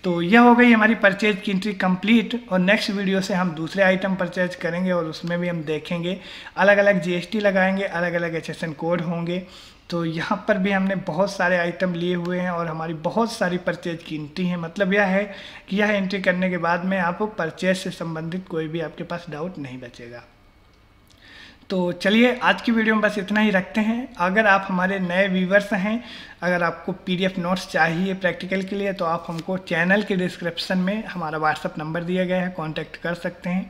तो यह हो गई हमारी परचेज की एंट्री कंप्लीट और नेक्स्ट वीडियो से हम दूसरे आइटम परचेज करेंगे और उसमें भी हम देखेंगे अलग अलग जीएसटी लगाएंगे, अलग अलग HSN कोड होंगे। तो यहाँ पर भी हमने बहुत सारे आइटम लिए हुए हैं और हमारी बहुत सारी परचेज की एंट्री है। मतलब यह है कि यह एंट्री करने के बाद में आप परचेज से संबंधित कोई भी आपके पास डाउट नहीं बचेगा। तो चलिए आज की वीडियो में बस इतना ही रखते हैं। अगर आप हमारे नए व्यूवर्स हैं, अगर आपको PDF नोट्स चाहिए प्रैक्टिकल के लिए तो आप हमको चैनल के डिस्क्रिप्शन में हमारा व्हाट्सअप नंबर दिया गया है, कॉन्टैक्ट कर सकते हैं।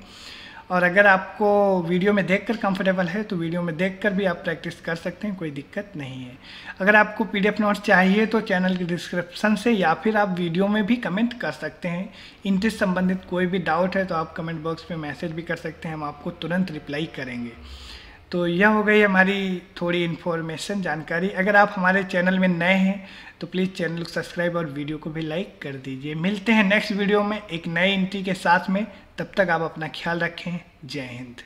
और अगर आपको वीडियो में देखकर कंफर्टेबल है तो वीडियो में देखकर भी आप प्रैक्टिस कर सकते हैं, कोई दिक्कत नहीं है। अगर आपको PDF नोट्स चाहिए तो चैनल के डिस्क्रिप्शन से या फिर आप वीडियो में भी कमेंट कर सकते हैं। इनसे संबंधित कोई भी डाउट है तो आप कमेंट बॉक्स में मैसेज भी कर सकते हैं, हम आपको तुरंत रिप्लाई करेंगे। तो यह हो गई हमारी थोड़ी इन्फॉर्मेशन जानकारी। अगर आप हमारे चैनल में नए हैं तो प्लीज़ चैनल को सब्सक्राइब और वीडियो को भी लाइक कर दीजिए। मिलते हैं नेक्स्ट वीडियो में एक नए एंट्री के साथ में। तब तक आप अपना ख्याल रखें। जय हिंद।